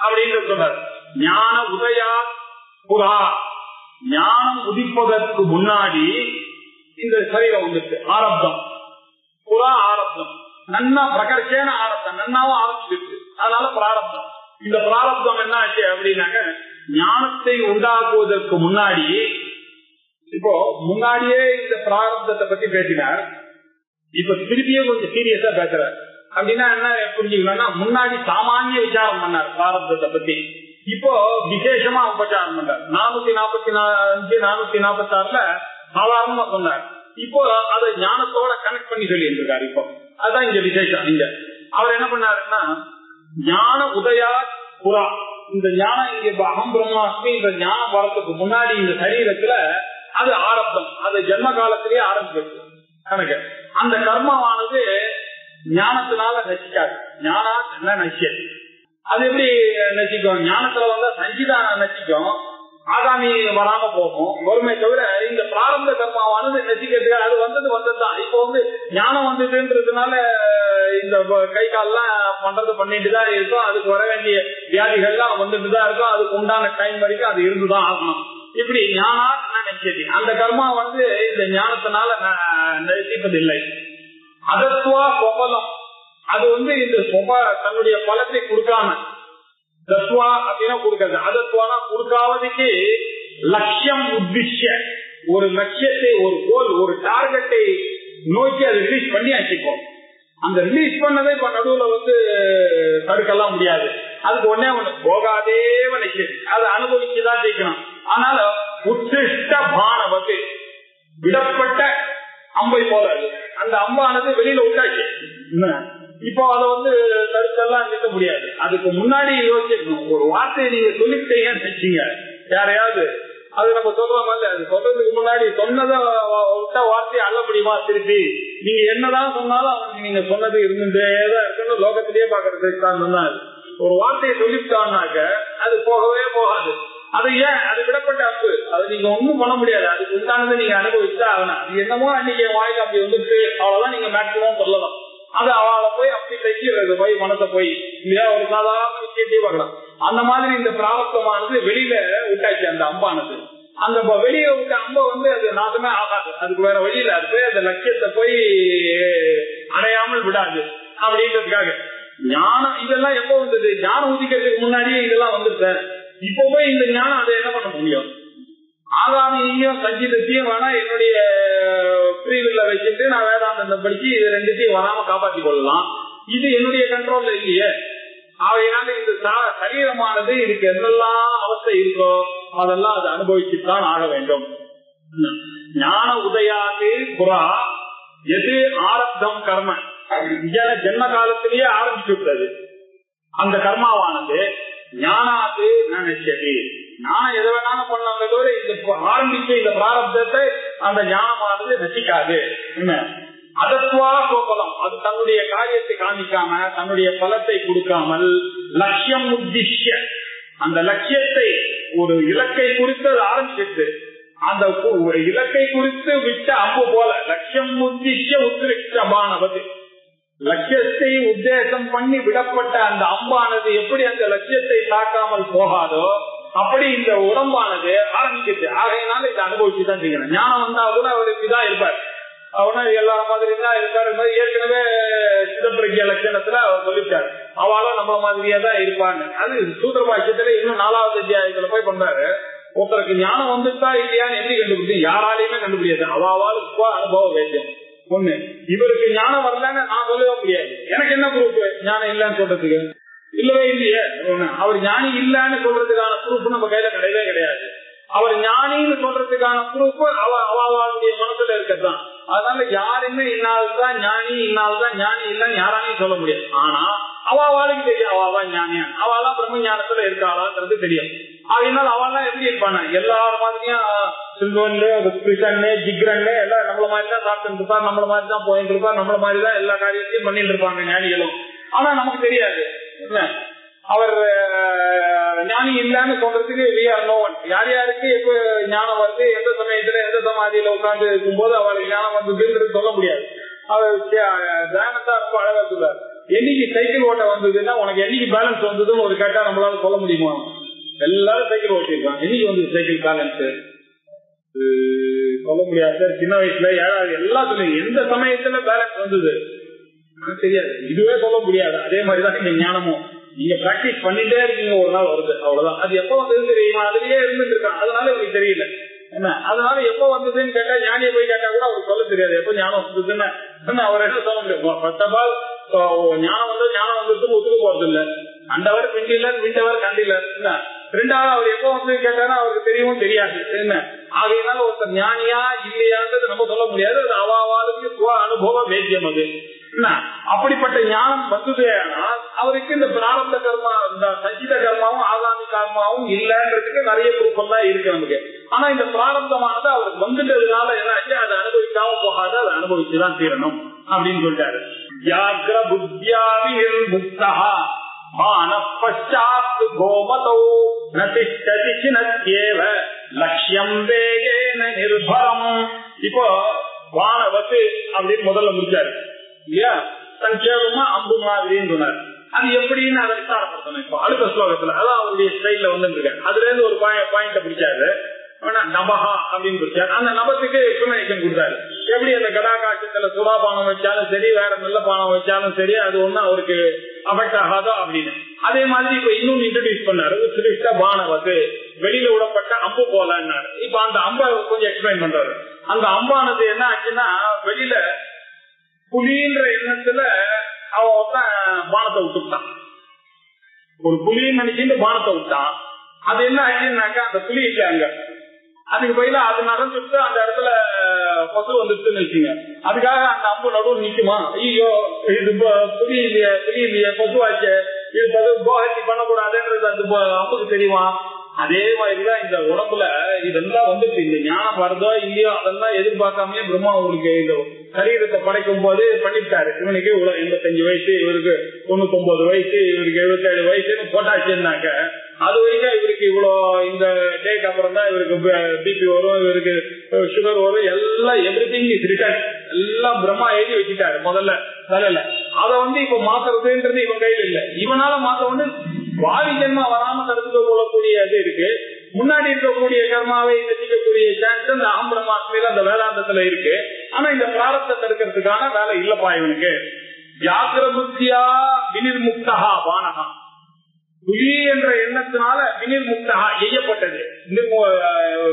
அப்படின்னு சொன்னார். ஞான உதயா புரா, ஞானம் உதிப்பதற்கு முன்னாடி இந்த சரீரம் வந்துட்டு ஆரப்தம், புறா ஆரப்தம், நன்னா பிரகர்ஷேன ஆரப்தம், நன்னாவும் ஆரம்பிச்சிருக்கு. அதனால பிராரப்தம். இந்த பிராரப்தம் என்ன ஆச்சு அப்படின்னாக்க, ஞானத்தை உண்டாக்குவதற்கு முன்னாடி, இப்போ முன்னாடியே இந்த பிராரப்தத்தை பத்தி பேசினார், இப்ப திருப்பியும் கொஞ்சம் சீரியஸா பேசுறாரு. அப்படின்னா என்ன புரிஞ்சுக்கணும்னா, முன்னாடி சாமானிய விசாரம் பண்ணார் பிராரப்தத்தை பத்தி, இப்போ விசேஷமா உபச்சாரம் பண்றார். 445 446 சாதாரணமா சொன்னார். இப்போ அதை ஞானத்தோட கனெக்ட் பண்ணி சொல்லி இருக்காரு. இப்போ அதுதான் இங்க விசேஷம். இங்க அவர் என்ன பண்ணாருன்னா, ஞான உதயா புறா, இந்த ஞானம் இங்க அகம் பிரம்மாஸ்மி, இந்த ஞானம் வரத்துக்கு முன்னாடி இந்த சரீரத்துல அது ஆரம்பம், அது ஜென்ம காலத்திலேயே ஆரம்பிச்சு கணக்கு. அந்த கர்மமானது ஞானத்தினால நசிக்காது. ஞானா என்ன நசியது, அது எப்படி நசிக்கும்? ஞானத்துல சஞ்சிதான நசிக்கும், ஆகாமி வராம போகும், வறுமை தவிர இந்த பிராரம்ப கர்மாவானது நசிக்கிறதுக்கு அது வந்ததுதான். இப்போ ஞானம் வந்ததுன்றதுனால இந்த கை கால்லாம் பண்றது பண்ணிட்டுதான் இருக்கும், அதுக்கு வர வேண்டிய வியாதிகள்லாம் வந்துட்டுதான் இருக்கும், அதுக்கு உண்டான டைம் வரைக்கும் அது இருந்துதான் ஆகணும். இப்படி ஞானா நசிச்சது. அந்த கர்மா இந்த ஞானத்தினால நசிப்பதில்லை. அதத்வா சொபலம், அது இந்த தன்னுடைய பலத்தை கொடுக்காம, தத்வா அப்படின்னா கொடுக்காது, அதத்வானா கொடுக்காததுக்கு லட்சியம் உத்திஷ்ய, ஒரு லட்சியத்தை, ஒரு கோல், ஒரு டார்கெட்டை நோக்கி அதை ரிலீஸ் பண்ணி வச்சுக்கோ. அந்த ரிலீஸ் பண்ணதை இப்ப நடுவுல தடுக்கலாம் முடியாது. அதுக்கு ஒன்னே ஒண்ணு போகாதேவ நிச்சயம், அதை அனுபவிச்சுதான் ஜெயிக்கணும். அதனால உத்திஷ்ட பானவத்து, விடப்பட்ட அம்பை போல அந்த அம்பானது வெளியில விட்டாச்சு. இப்போ அதை தடுத்தெல்லாம் நிறுத்த முடியாது. அதுக்கு முன்னாடி யோசிக்கணும். ஒரு வார்த்தையை நீங்க சொல்லிட்டீங்கன்னு வச்சீங்க யாரையாவது, அது நம்ம சொல்றோம், அது சொல்றதுக்கு முன்னாடி சொன்னதை விட்ட வார்த்தையை அள்ள முடியுமா? திருப்பி நீங்க என்னதான் சொன்னாலும் அவனுக்கு நீங்க சொன்னது இருந்துட்டேதான் இருக்குன்னு லோகத்திலேயே பாக்குறதுக்கு தான். ஒரு வார்த்தையை சொல்லிட்டான்னாக்க அது போகவே போகாது. அது ஏன்? அது விடப்பட்ட அப்பு, அது நீங்க ஒண்ணும் பண்ண முடியாது. அதுக்கு உண்டானதை நீங்க அனுபவிச்சா ஆகணும். அது என்னமோ அன்னைக்கு வாய்க்கு அப்படி வந்துட்டு அவ்வளவுதான் நீங்க மேக்சிமம் சொல்லலாம். அது அவளை போய் அப்படி தைக்கிறது, போய் மனத்தை போய் இல்லையா ஒரு சாதாரண விஷயத்தையே பார்க்கலாம். அந்த மாதிரி இந்த பிராரப்தமானது வெளியில விட்டாச்சு. அந்த அம்பானது அந்த வெளியில விட்ட அம்ப அது நாசமே ஆகாது. அதுக்கு வேற வழியில அது போய் அந்த லட்சியத்தை போய் அடையாமல் விடாது அப்படின்றதுக்காக ஞானம். இதெல்லாம் எப்ப வந்தது? ஞானம் உதிக்கிறதுக்கு முன்னாடியே இதெல்லாம் வந்துருக்க. இப்ப போய் இந்த ஞானம் அதை என்ன பண்ண முடியும்? ஆகாமியையும் சஞ்சிதத்தையும் வேணா என்னுடைய பிரிவுல வச்சுட்டு நான் வேதாந்தம் படிச்சு இது ரெண்டுத்தையும் வராம காப்பாற்றி கொள்ளலாம். இது என்னுடைய கண்ட்ரோல்ல இல்லையே. அவையினால இந்த சரீரமானது இதுக்கு என்னெல்லாம் அவஸ்தை இருக்கோ அதெல்லாம் அதை அனுபவிச்சுதான் ஆக வேண்டும். ஞான உதயாது புறா எது ஆரப்தம் கர்ம ஜென்ம காலத்திலேயே ஆரம்பிச்சு விட்டது அந்த கர்மாவானது ஞானாது நினைச்சது. ஞானம் எதை வேணாலும் பண்ணாங்க தவிர இந்த ஆரம்பிச்ச இந்த பிராரப்தத்தை அந்த ஞானமானது ரசிக்காது. அதத்வா கோபலம், அது தன்னுடைய காரியத்தை காமிக்காம தன்னுடைய பலத்தை கொடுக்காமல் லட்சியம் உத்திஷ்ய, அந்த லட்சியத்தை ஒரு இலக்கை குறித்து அது ஆரம்பிச்சிட்டு அந்த ஒரு இலக்கை குறித்து விட்ட அம்பு போல லட்சியம் உத்திஷ்ய உத்திரிஷ்டமானவது, லட்சியத்தை உத்தேசம் பண்ணி விடப்பட்ட அந்த அம்பானது எப்படி அந்த லட்சியத்தை தாக்காமல் போகாதோ அப்படி இந்த உடம்பானது ஆரம்பிச்சிட்டு. ஆகையினால இதை அனுபவிச்சுதான் செய்யணும். ஞானம் வந்தா கூட அவருக்கு இதா இருப்பார், அவனா எல்லா மாதிரி தான் இருக்காரு. ஏற்கனவே சிதப்பிரகிய லட்சணத்துல அவர் சொல்லிட்டார், அவளும் நம்மள மாதிரியே தான் இருப்பாங்க. அது சூத்திர பாக்கியத்துல இன்னும் 4வது அத்தியாயத்துல போய் பண்றாரு. ஒருத்தருக்கு ஞானம் வந்துட்டா இல்லையான்னு எப்படி கண்டுபிடிச்சு? யாராலையுமே கண்டுபிடியாது. அவளுக்கு அனுபவ வேண்டியம் ஒண்ணு. இவருக்கு ஞானம் வரலன்னு நான் சொல்லவே முடியாது. எனக்கு என்ன ப்ரூஃப் ஞானம் இல்லன்னு சொல்றதுக்கு? இல்லவே இல்லையே. அவர் ஞானி இல்லன்னு சொல்றதுக்கான ப்ரூஃப் நம்ம கையில கிடையவே கிடையாது. அவர் ஞானின்னு சொல்றதுக்கான ப்ரூஃப் அவளுடைய மனசுல இருக்கதான். அதனால யாருமே இன்னால்தான் ஞானி இன்னால்தான் ஞானி இல்லன்னு யாராலையும் சொல்ல முடியாது. ஆனா அவளுக்கு தெரியும் அவதான் ஞானியா, அவெல்லாம் பிரம்ம ஞானத்துல இருக்காளான்றது தெரியும். அதனால அவெல்லாம் எப்படி இருப்பாங்க? எல்லாரும் மாதிரியும் சில்வன்னு ஜிக்ரன்னு எல்லாம் நம்மள மாதிரிதான் சாப்பிட்டு இருப்பார், நம்மள மாதிரிதான் போயிட்டு இருப்பார், நம்மள மாதிரிதான் எல்லா காரியத்தையும் பண்ணிட்டு இருப்பாங்க ஞானிகளும். ஆனா நமக்கு தெரியாது அவர் ஞானி இல்லன்னு சொல்றதுக்கு யார் யாருக்கு எப்ப ஞானம் வருது, எந்த சமயத்துல எந்த சமாதியில உட்கார்ந்து இருக்கும் போது அவருக்கு ஞானம் வந்ததுன்றது சொல்ல முடியாது. அவர் தியானத்தா ரொம்ப அழகா சொல்றாரு. என்னைக்கு சைக்கிள் ஓட்ட வந்ததுன்னா உனக்கு என்னைக்கு பேலன்ஸ் வந்ததுன்னு ஒரு கேட்டா நம்மளால சொல்ல முடியுமா? எல்லாரும் சைக்கிள் ஓட்டிருக்காங்க, என்னைக்கு வந்து சைக்கிள் பேலன்ஸ் சொல்ல முடியாது. சின்ன வயசுல 7வது எல்லாம் சொல்லுங்க, எந்த சமயத்துல பேலன்ஸ் வந்தது தெரியாது, இதுவே சொல்ல முடியாது. அதே மாதிரிதான் நீங்க ஞானமும் நீங்க பிராக்டிஸ் பண்ணிட்டே இருக்கீங்க, ஒரு நாள் வருது அவ்வளவுதான். அது எப்ப வந்தது தெரியுமா? அதுலயே இருந்துட்டு இருக்கான், அதனால உங்களுக்கு தெரியல என்ன. அதனால எப்ப வந்ததுன்னு கேட்டா ஞானியை போய் கேட்டா கூட அவருக்கு சொல்ல தெரியாது எப்ப ஞானம் வந்ததுன்னு. அவர் என்ன சொல்ல முடியும்? ஃபர்ஸ்ட் ஆஃப் ஆல் ஞானம் வந்து ஒத்துக்க போறது இல்ல. அண்டவர் பிண்டில விண்டவர் கண்டில. ரெண்டாவது அவர் எப்ப வந்து கேட்டாலும் அவருக்கு தெரியவும் தெரியாது என்ன. ஆகையினால ஒருத்தர் ஞானியா இல்லையான்றது நம்ம சொல்ல முடியாது. அது அவாவாளுக்கு அனுபவ வேத்தியம் அது. அப்படிப்பட்ட ஞானம் வந்தது அவருக்கு இந்த பிராரப்த கர்மா, இந்த சஞ்சித கர்மாவும் ஆகாமி கர்மாவும் இல்லன்றதுக்கு நிறைய குரூப்பம் தான் இருக்கு நமக்கு. ஆனா இந்த பிராரப்தமானது அவருக்கு வந்துட்டதுனால என்ன ஆச்சு? அதை அனுபவிக்காம போகாது, அதை அனுபவிச்சுதான் தீரணும் அப்படின்னு சொல்லிட்டாரு. வியாக்ர புத்தியாவில் முக்தா மானப்பச்சாத் கோமதோ நதிஷ்டதிசினத்யேவ லட்சியம் வேகேன நிர்பரம். இப்போ வானவத்து அப்படின்னு முதல்ல முடிச்சாரு இல்லையா? சங்கேபமா அம்பு மாதிரின்னு சொன்னார். அது எப்படின்னு அதை விசாரப்படுத்தணும். இப்போ அடுத்த ஸ்லோகத்துல அதான் அவருடைய ஸ்டைல்ல வந்துருக்க. அதுல இருந்து ஒரு பாயிண்ட பிடிச்சாரு, நபஹா அப்படின்னு பிடிச்சாரு. அந்த நபத்துக்கு எக்ஸ்பிளனேஷன் கொடுத்தாரு. எப்படி அந்த கடாகாட்சத்துல சுறா பானம் வச்சாலும் சரி, வேற நல்ல பானம் வச்சாலும் சரி, அது ஒண்ணு அவருக்கு அஃபெக்ட் ஆகாதோ அப்படின்னு. அதே மாதிரி இப்ப இன்னும் இன்ட்ரோடியூஸ் பண்ணாரு. உத்ரிஷ்ட பானவது, வெளியில விடப்பட்ட அம்பு போலன்னாரு. இப்ப அந்த அம்பை கொஞ்சம் எக்ஸ்பிளைன் பண்றாரு. அந்த அம்பானது என்ன ஆச்சுன்னா, வெளியில புலின்ற எண்ணத்துல அவன் பானத்தை விட்டுட்டான். ஒரு புலின்னு நினைச்சிட்டு பானத்தை விட்டான். அது என்ன ஆச்சுன்னாக்கா, அந்த புலி இல்ல அங்க, அதுக்கு பதிலா அது நடந்துட்டு அந்த இடத்துல பசு வந்துட்டுன்னு வச்சுங்க. அதுக்காக அந்த அம்பு நடுவு நிக்குமா? ஐயோ இது புலி இல்லையே பசுவாச்சு, இது கோஹத்தி பண்ணக்கூடாதுன்றது அந்த அம்புக்கு தெரியுமா? அதே மாதிரிதான் இந்த உடம்புல இதெல்லாம் வந்துட்டு இந்த ஞானம் வருதோ இல்லையோ அதெல்லாம் எதிர்பார்க்காமயே பிரம்மா உங்களுக்கு இந்த சரீரத்தை படைக்கும் போது பண்ணிவிட்டாரு. இவனுக்கு 85 வயசு, இவருக்கு 99 வயசு, இவருக்கு 77 வயசுன்னு போட்டாச்சுன்னாக்க அது வரைக்கும் இவருக்கு இவ்வளவு இந்த டேக்கு அப்புறம் தான் இவருக்கு பிபி வரும், இவருக்கு சுகர் வரும், எல்லாம் எவ்ரிதிங் இஸ் ரிட்டன், எல்லாம் பிரம்மா எழுதி வச்சுட்டாரு முதல்ல தலையில. அதை இப்ப மாத்துறதுன்றது இவன் கையில் இல்ல. இவனால மாத்த வாவி ஜென்மா வராம தடுத்து கொள்ளக்கூடிய அது இருக்கு. முன்னாடி இருக்கக்கூடிய கர்மாவை நெச்சிக்கக்கூடிய சான்ஸ் அந்த அகம் பிரம்மாஸ்மியில அந்த வேதாந்தத்துல இருக்கு. ஆனா இந்த பிராரப்தத்தை தடுக்கிறதுக்கான வேலை இல்லப்பா இவனுக்கு. வியாக்ர புத்தியா வினிர்முக்தா வானகா, புலி என்ற எண்ணத்தினால வினிர்முக்தா எய்யப்பட்டது,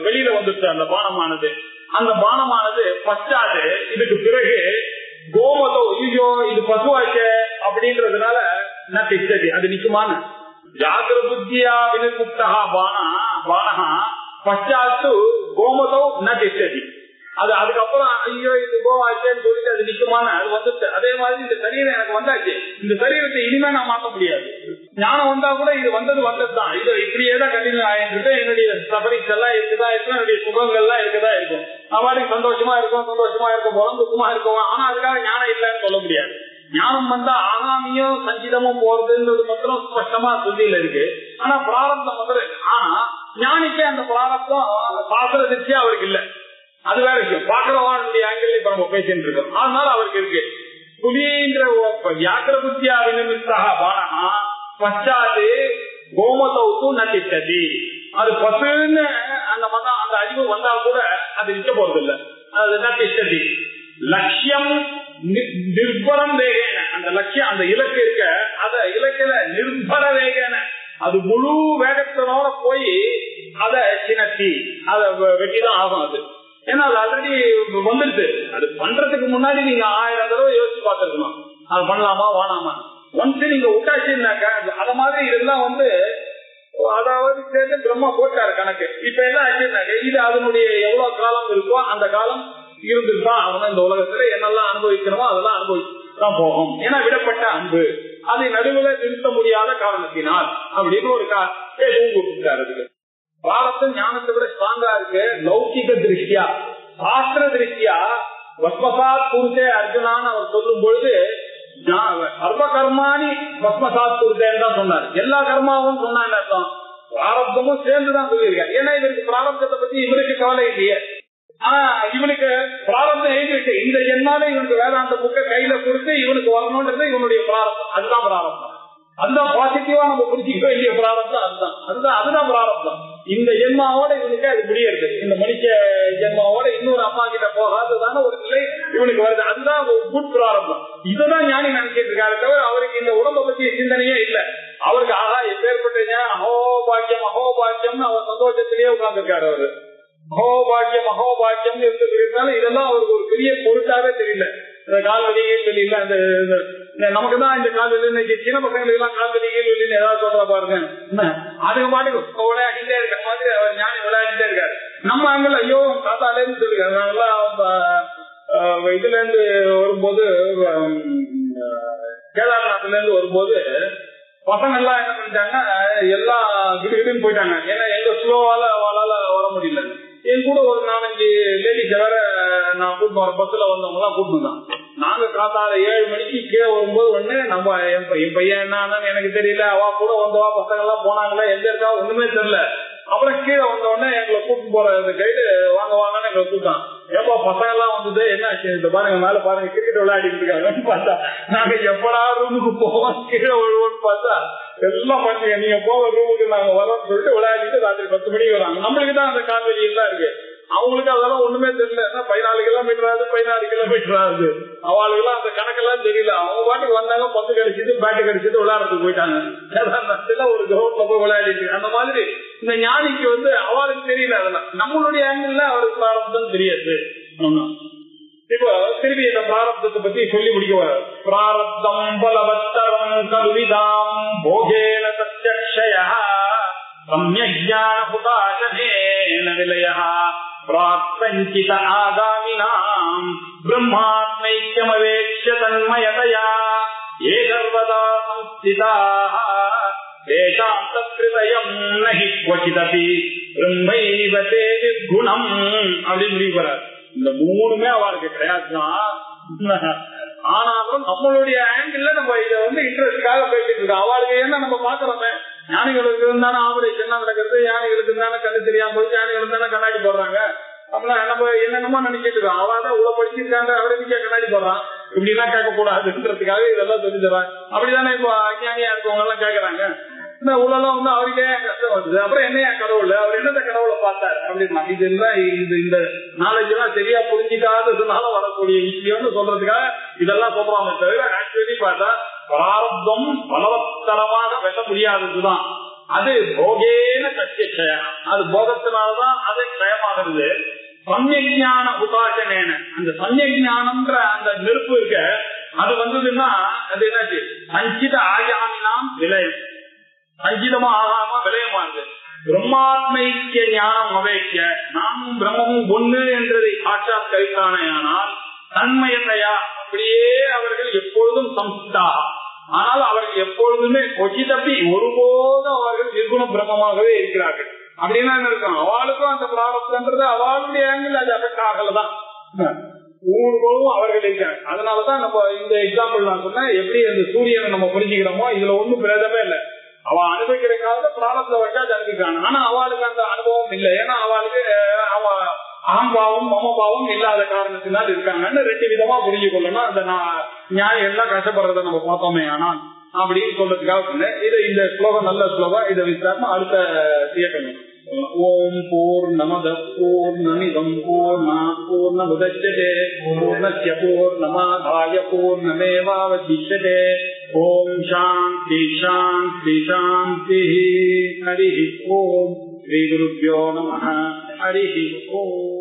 வெளியில வந்துட்டு அந்த பானமானது. அந்த பானமானது பச்சாது, இதுக்கு பிறகு கோமதோ ஐயோ இது பசுவாச்ச அப்படின்றதுனால நதிஷ்டதி, அது நிக்குமான. வியாக்ர புத்தியா வினிர்முக்தா வானகா பச்சாத்து கோமதோ நதிஷ்டதி. அது அதுக்கப்புறம் ஐயோ இது போவாச்சேன்னு சொல்லிட்டு அது நிக்குமான அது வந்துச்சு. அதே மாதிரி இந்த சரீரம் எனக்கு வந்தாச்சு, இந்த சரீரத்தை இனிமே நான் மாற்ற முடியாது. ஞானம் வந்தா கூட இது வந்ததுதான், இது இப்படியேதான் கண்டினியூ ஆகிட்டு என்னுடைய சபரிக்ஸ் எல்லாம் இருக்குதா இருக்கும், என்னுடைய சுகங்கள்லாம் இருக்குதா இருக்கும், அவளுக்கு சந்தோஷமா இருக்கும் போறோம், துக்கமா இருக்கும். ஆனா அதுக்காக ஞானம் இல்லைன்னு சொல்ல முடியாது. ஞானம் வந்தா ஆகாமியும் சஞ்சிதமும் போறதுன்றது மாத்திரம் ஸ்பஷ்டமா சொல்லியில இருக்கு. ஆனா பிராரப்தம் வந்து ஆனா ஞானிக்கே அந்த பிராரப்தம் பாக்குற திருச்சி அவருக்கு இல்ல, அது வேற விஷயம். பாக்குறவாருடைய ஆங்கிள் இப்ப நம்ம பேசிட்டு இருக்கோம், அதனால அவருக்கு இருக்கு. புலின்ற வியாக்கிர புத்தியா விநிமித்தாக பானகா பச்சாது கோமதவுக்கு நட்டித்ததி. அது பசுன்னு அந்த மதம் அந்த அறிவு வந்தா கூட அது நிக்க போறது இல்ல, அது நட்டித்ததி. லட்சியம் நிர்பரம் வேகேன, அந்த லட்சியம் அந்த இலக்கு இருக்க அத இலக்குல நிர்பர வேகேன அது முழு வேகத்தினோட போய் அத சினத்தி அத வெட்டிதான் ஆகும். அது ஏன்னா அது ஆல்ரெடி வந்துருச்சு. அது பண்றதுக்கு முன்னாடி நீங்க 1000 தடவை யோசிச்சு பார்த்திருக்கணும், அது பண்ணலாமா வேணாமா. ஒன்ஸ் நீங்க விட்டாச்சுன்னாக்க அத மாதிரி இதெல்லாம் வந்து அதாவது சேர்ந்து பிரம்மா போட்டாரு கணக்கு. இப்ப என்ன ஆச்சுன்னாக்க இது அதனுடைய எவ்வளவு காலம் இருக்கோ அந்த காலம் இருந்துதான் அவன் இந்த உலகத்துல என்னெல்லாம் அனுபவிக்கிறோமோ அதெல்லாம் அனுபவிச்சுதான் போகும். ஏன்னா விடப்பட்ட அன்பு அதை நடுவுல நிறுத்த முடியாத காரணத்தினால் அப்படின்னு ஒரு கொடுத்துருக்காரு. பாரத ஞானத்தை விட ஸ்ட்ராங்கா இருக்கு. லௌகிக திருஷ்டியா சாஸ்திர திருஷ்டியா பஸ்மசாத் குருதே அர்ஜுனான்னு அவர் சொல்லும் பொழுது சர்வ கர்மானி பஸ்மசாத் குருதேன்னு தான் சொன்னார். எல்லா கர்மாவும் சொன்னா என்ன அர்த்தம், பிராரப்தமும் சேர்ந்துதான் சொல்லியிருக்காரு. ஏன்னா இவருக்கு பிராரப்தத்தை பத்தி இவருக்கு கவலை இல்லையே. ஆனா இவனுக்கு பிராரப்தம் எழுதிட்டு இந்த ஜென்மால இவனுக்கு வேதாந்த புக்கை கையில கொடுத்து இவனுக்கு வரணும்ன்றது இவனுடைய பிராரப்தம். அதுதான் பிராரப்தம், அதுதான் பாசிட்டிவா நம்ம புரிஞ்சுக்க வேண்டிய பிராரப்தம். அதுதான் பிராரப்தம். இந்த ஜென்மாவோட இவனுக்கு அது முடியாது. இந்த மனுஷ ஜென்மாவோட இன்னொரு அம்மா கிட்ட போகாததான ஒரு நிலை இவனுக்கு வருது. அதுதான் குட் பிராரப்தம். இதுதான் ஞானி நினைச்சிட்டு இருக்காரு தவிர அவருக்கு இந்த உடம்பை பற்றிய சிந்தனையே இல்லை. அவருக்கு ஆகா எப்பேற்பட்ட அஹோபாக்கியம் அஹோபாக்கியம்னு அவர் சந்தோஷத்திலேயே உட்கார்ந்துருக்காரு. அவரு அஹோபாக்கியம் அஹோபாக்கியம் இருந்ததுனால இதெல்லாம் அவருக்கு ஒரு பெரிய பொருட்டாவே தெரியல. இந்த கால்வலிகள் வெளியில அந்த நமக்குதான் இந்த கால்வெளி சின்ன பசங்களுக்கு எல்லாம் கால்வலிகள் வெளியில ஏதாவது சொல்ற பாருங்க, அதுக்கு பாட்டுக்கு விளையாடிட்டே இருக்க மாதிரி அவர் ஞானி விளையாடிட்டே இருக்காரு. நம்ம அங்கே ஐயோ தாத்தாலே இருந்து சொல்லிருக்காரு. இதுல இருந்து வரும்போது கேதார்நாத்ல இருந்து வரும்போது பசங்க எல்லாம் என்ன பண்ணிட்டாங்கன்னா எல்லாம் கிடுகிடுன்னு போயிட்டாங்க. ஏன்னா எங்க ஸ்லோவால அவளால வர முடியல. என் கூட ஒரு 4-5 லேடிஸ் வேற நான் கூட்டு வர பஸ்ல வந்தவங்க எல்லாம் கூட்டு தான். நாங்க காத்தால 7 மணிக்கு கீழே வரும்போது ஒண்ணு நம்ம என் பையன் என்னன்னு எனக்கு தெரியல, அவ கூட வந்தவா பசங்க எல்லாம் போனாங்களா எங்க இருக்கா ஒண்ணுமே தெரியல. அப்புறம் கீழே வந்த உடனே எங்களை கூட்டு போற கைடு வாங்க வாங்கன்னு எங்களை கூட்டான். எப்ப பசங்க எல்லாம் வந்தது என்ன ஆச்சு பாருங்க மேல பாருங்க கிரிக்கெட் விளையாடிட்டு இருக்காங்கன்னு பார்த்தா நாங்க எப்படா ரூமுக்கு போவோம் கீழே விழுவோம்னு பார்த்தா எல்லாம் பண்ணுங்க நீங்க போக ரூமுக்கு நாங்க வரோம்னு சொல்லிட்டு விளையாடிட்டு ராத்திரி 10 மணிக்கு வராங்க. நம்மளுக்கு தான் அந்த கால்வெளி எல்லாம் இருக்கு, அவங்களுக்கு அதெல்லாம் ஒண்ணுமே தெரியல. 14 கிலோமீட்டர் ஆகுது 16 கிலோமீட்டர் ஆகுது, அவளுக்கு எல்லாம் அந்த கணக்கெல்லாம் தெரியல. அவங்க பாட்டுக்கு வந்தாங்க, பந்து கடிச்சிட்டு பேட்டு கடிச்சிட்டு விளையாடுறதுக்கு போயிட்டாங்க. ஒரு கிரௌண்ட்ல போய் விளையாடிட்டு அந்த மாதிரி இந்த ஞானிக்கு வந்து அவளுக்கு தெரியல. அதெல்லாம் நம்மளுடைய ஆங்கிள் அவருக்கு பிராரப்தம் தெரியாது. இப்போ திரும்பி இந்த பிராரப்தத்தை பத்தி சொல்லி முடிக்க பிராரப்தம் பலவத்தரம் கல்விதாம் போகேன சத்யக்ஷயா சம்யஜ்ஞானபுதாசனேன விலயஹ பிராக்பஞ்சித ஆகாமினாம் பிரம்மாத்மைக்யமவேக்ஷ்ய தன்மயதயா ஏ சர்வதா சம்ஸ்திதாः தேஷாம் தத்கிருதயம் நஹி க்வசிதபி பிரம்மைவ தே நிர்குணம் அப்படின்னு முடிவு போறார். இந்த மூணுமே அவருக்கு கிடையாதுதான். ஆனாலும் நம்மளுடைய ஆங்கிள் நம்ம இதை வந்து இன்ட்ரெஸ்டுக்காக பேசிட்டு இருக்கோம். அவளுக்கு என்ன நம்ம பாக்குறோமே, ஞானிகளுக்கு இருந்தானே ஆபரேஷன் என்ன நடக்கிறது, ஞானிகளுக்கு இருந்தானே கண்ணு தெரியாம போய் ஞானிகளுக்கு தானே கண்ணாடி போடுறாங்க. அப்படின்னா நம்ம என்னென்னமோ நினைச்சிட்டு இருக்கோம். அவதான் உள்ள படிச்சிருக்காங்க அவருக்கு கண்ணாடி போடுறான், இப்படி எல்லாம் கேட்க கூடாதுன்றதுக்காக இதெல்லாம் தெரிஞ்சுறாங்க. அப்படிதானே இப்போ அஞ்ஞானியா இருக்கவங்க எல்லாம் கேட்கறாங்க. இந்த உலகம் வந்து அவருக்கே கஷ்டம் வந்தது, அப்புறம் என்னையா கடவுள், அவர் என்னத்த கடவுளை பார்த்தாரு அப்படின்னா இதெல்லாம் இந்த நாலேஜ் எல்லாம் சரியா புரிஞ்சிக்காததுனால வரக்கூடிய விஷயம்னு சொல்றதுக்காக இதெல்லாம் சொல்றாங்க. தவிர ஆக்சுவலி பார்த்தா பிராரப்தம் பலவத்தரமாக வெல்ல முடியாததுதான். அது போகேன சத்திய அது போகத்தினால்தான் அது க்ஷயமாகிறது. சம்யஜான உபாசனேன அந்த சம்யஜானம்ன்ற அந்த நெருப்பு இருக்க அது வந்ததுன்னா அது என்னாச்சு சஞ்சித ஆயாமினாம் விலயம், சஞ்சிதமா ஆகாம விலயமா இருக்கு. பிரம்மாத்மைக்கிய ஞானம் அவேக்கிய நாமும் பிரம்மமும் ஒண்ணு என்றதை சாட்சாத்கரித்தானேயானால் தன்மயத்தையா அப்படியே அவர்கள் எப்பொழுதும் சம்ஸ்தாக, ஆனால் அவர்கள் எப்பொழுதுமே கொச்சிதப்பி ஒருபோதும் அவர்கள் நிர்குண பிரம்மமாகவே இருக்கிறார்கள். அப்படின்னா என்ன இருக்கும், அவளுக்கும் அந்த பிராரப்தன்றது அவளுடைய ஆங்கிள் அது அஃபெக்ட் ஆகலதான் ஒவ்வொருபோதும் அவர்கள் இருக்காங்க. அதனாலதான் நம்ம இந்த எக்ஸாம்பிள் நான் சொன்னேன், எப்படி அந்த சூரியனை நம்ம புரிஞ்சுக்கிறோமோ இதுல ஒண்ணும் பிரேதமே இல்லை. அவ அனுபவிக்கிற காலத்தை பிராரப்த வச்சா ஜனிக்கிறாங்க, ஆனா அவளுக்கு அந்த அனுபவம் இல்லை. ஏன்னா அவளுக்கு அவ அகம்பாவம் மமபாவம் இல்லாத காரணத்தினால் இருக்காங்கன்னு ரெண்டு விதமா புரிஞ்சு கொள்ளணும். அந்த நியாயம் எல்லாம் கஷ்டப்படுறத நம்ம பார்த்தோமே ஆனால் அப்படின்னு சொல்றதுக்காக சொன்னேன். இது இந்த ஸ்லோகம் நல்ல ஸ்லோகம், இதை விசாரமா அடுத்த இயக்கணும். ஓம் பூர்ணமத பூர்ணமிதம் பூர்ணாத் பூர்ணமுதச்யதே பூர்ணஸ்ய பூர்ணமாதாய பூர்ணமேவாவசிஷ்யதே. ஓம் சாந்தி சாந்தி சாந்தி. ஹரி ஓம். ஸ்ரீ குருப்யோ நமः. ஹரி ஓம்.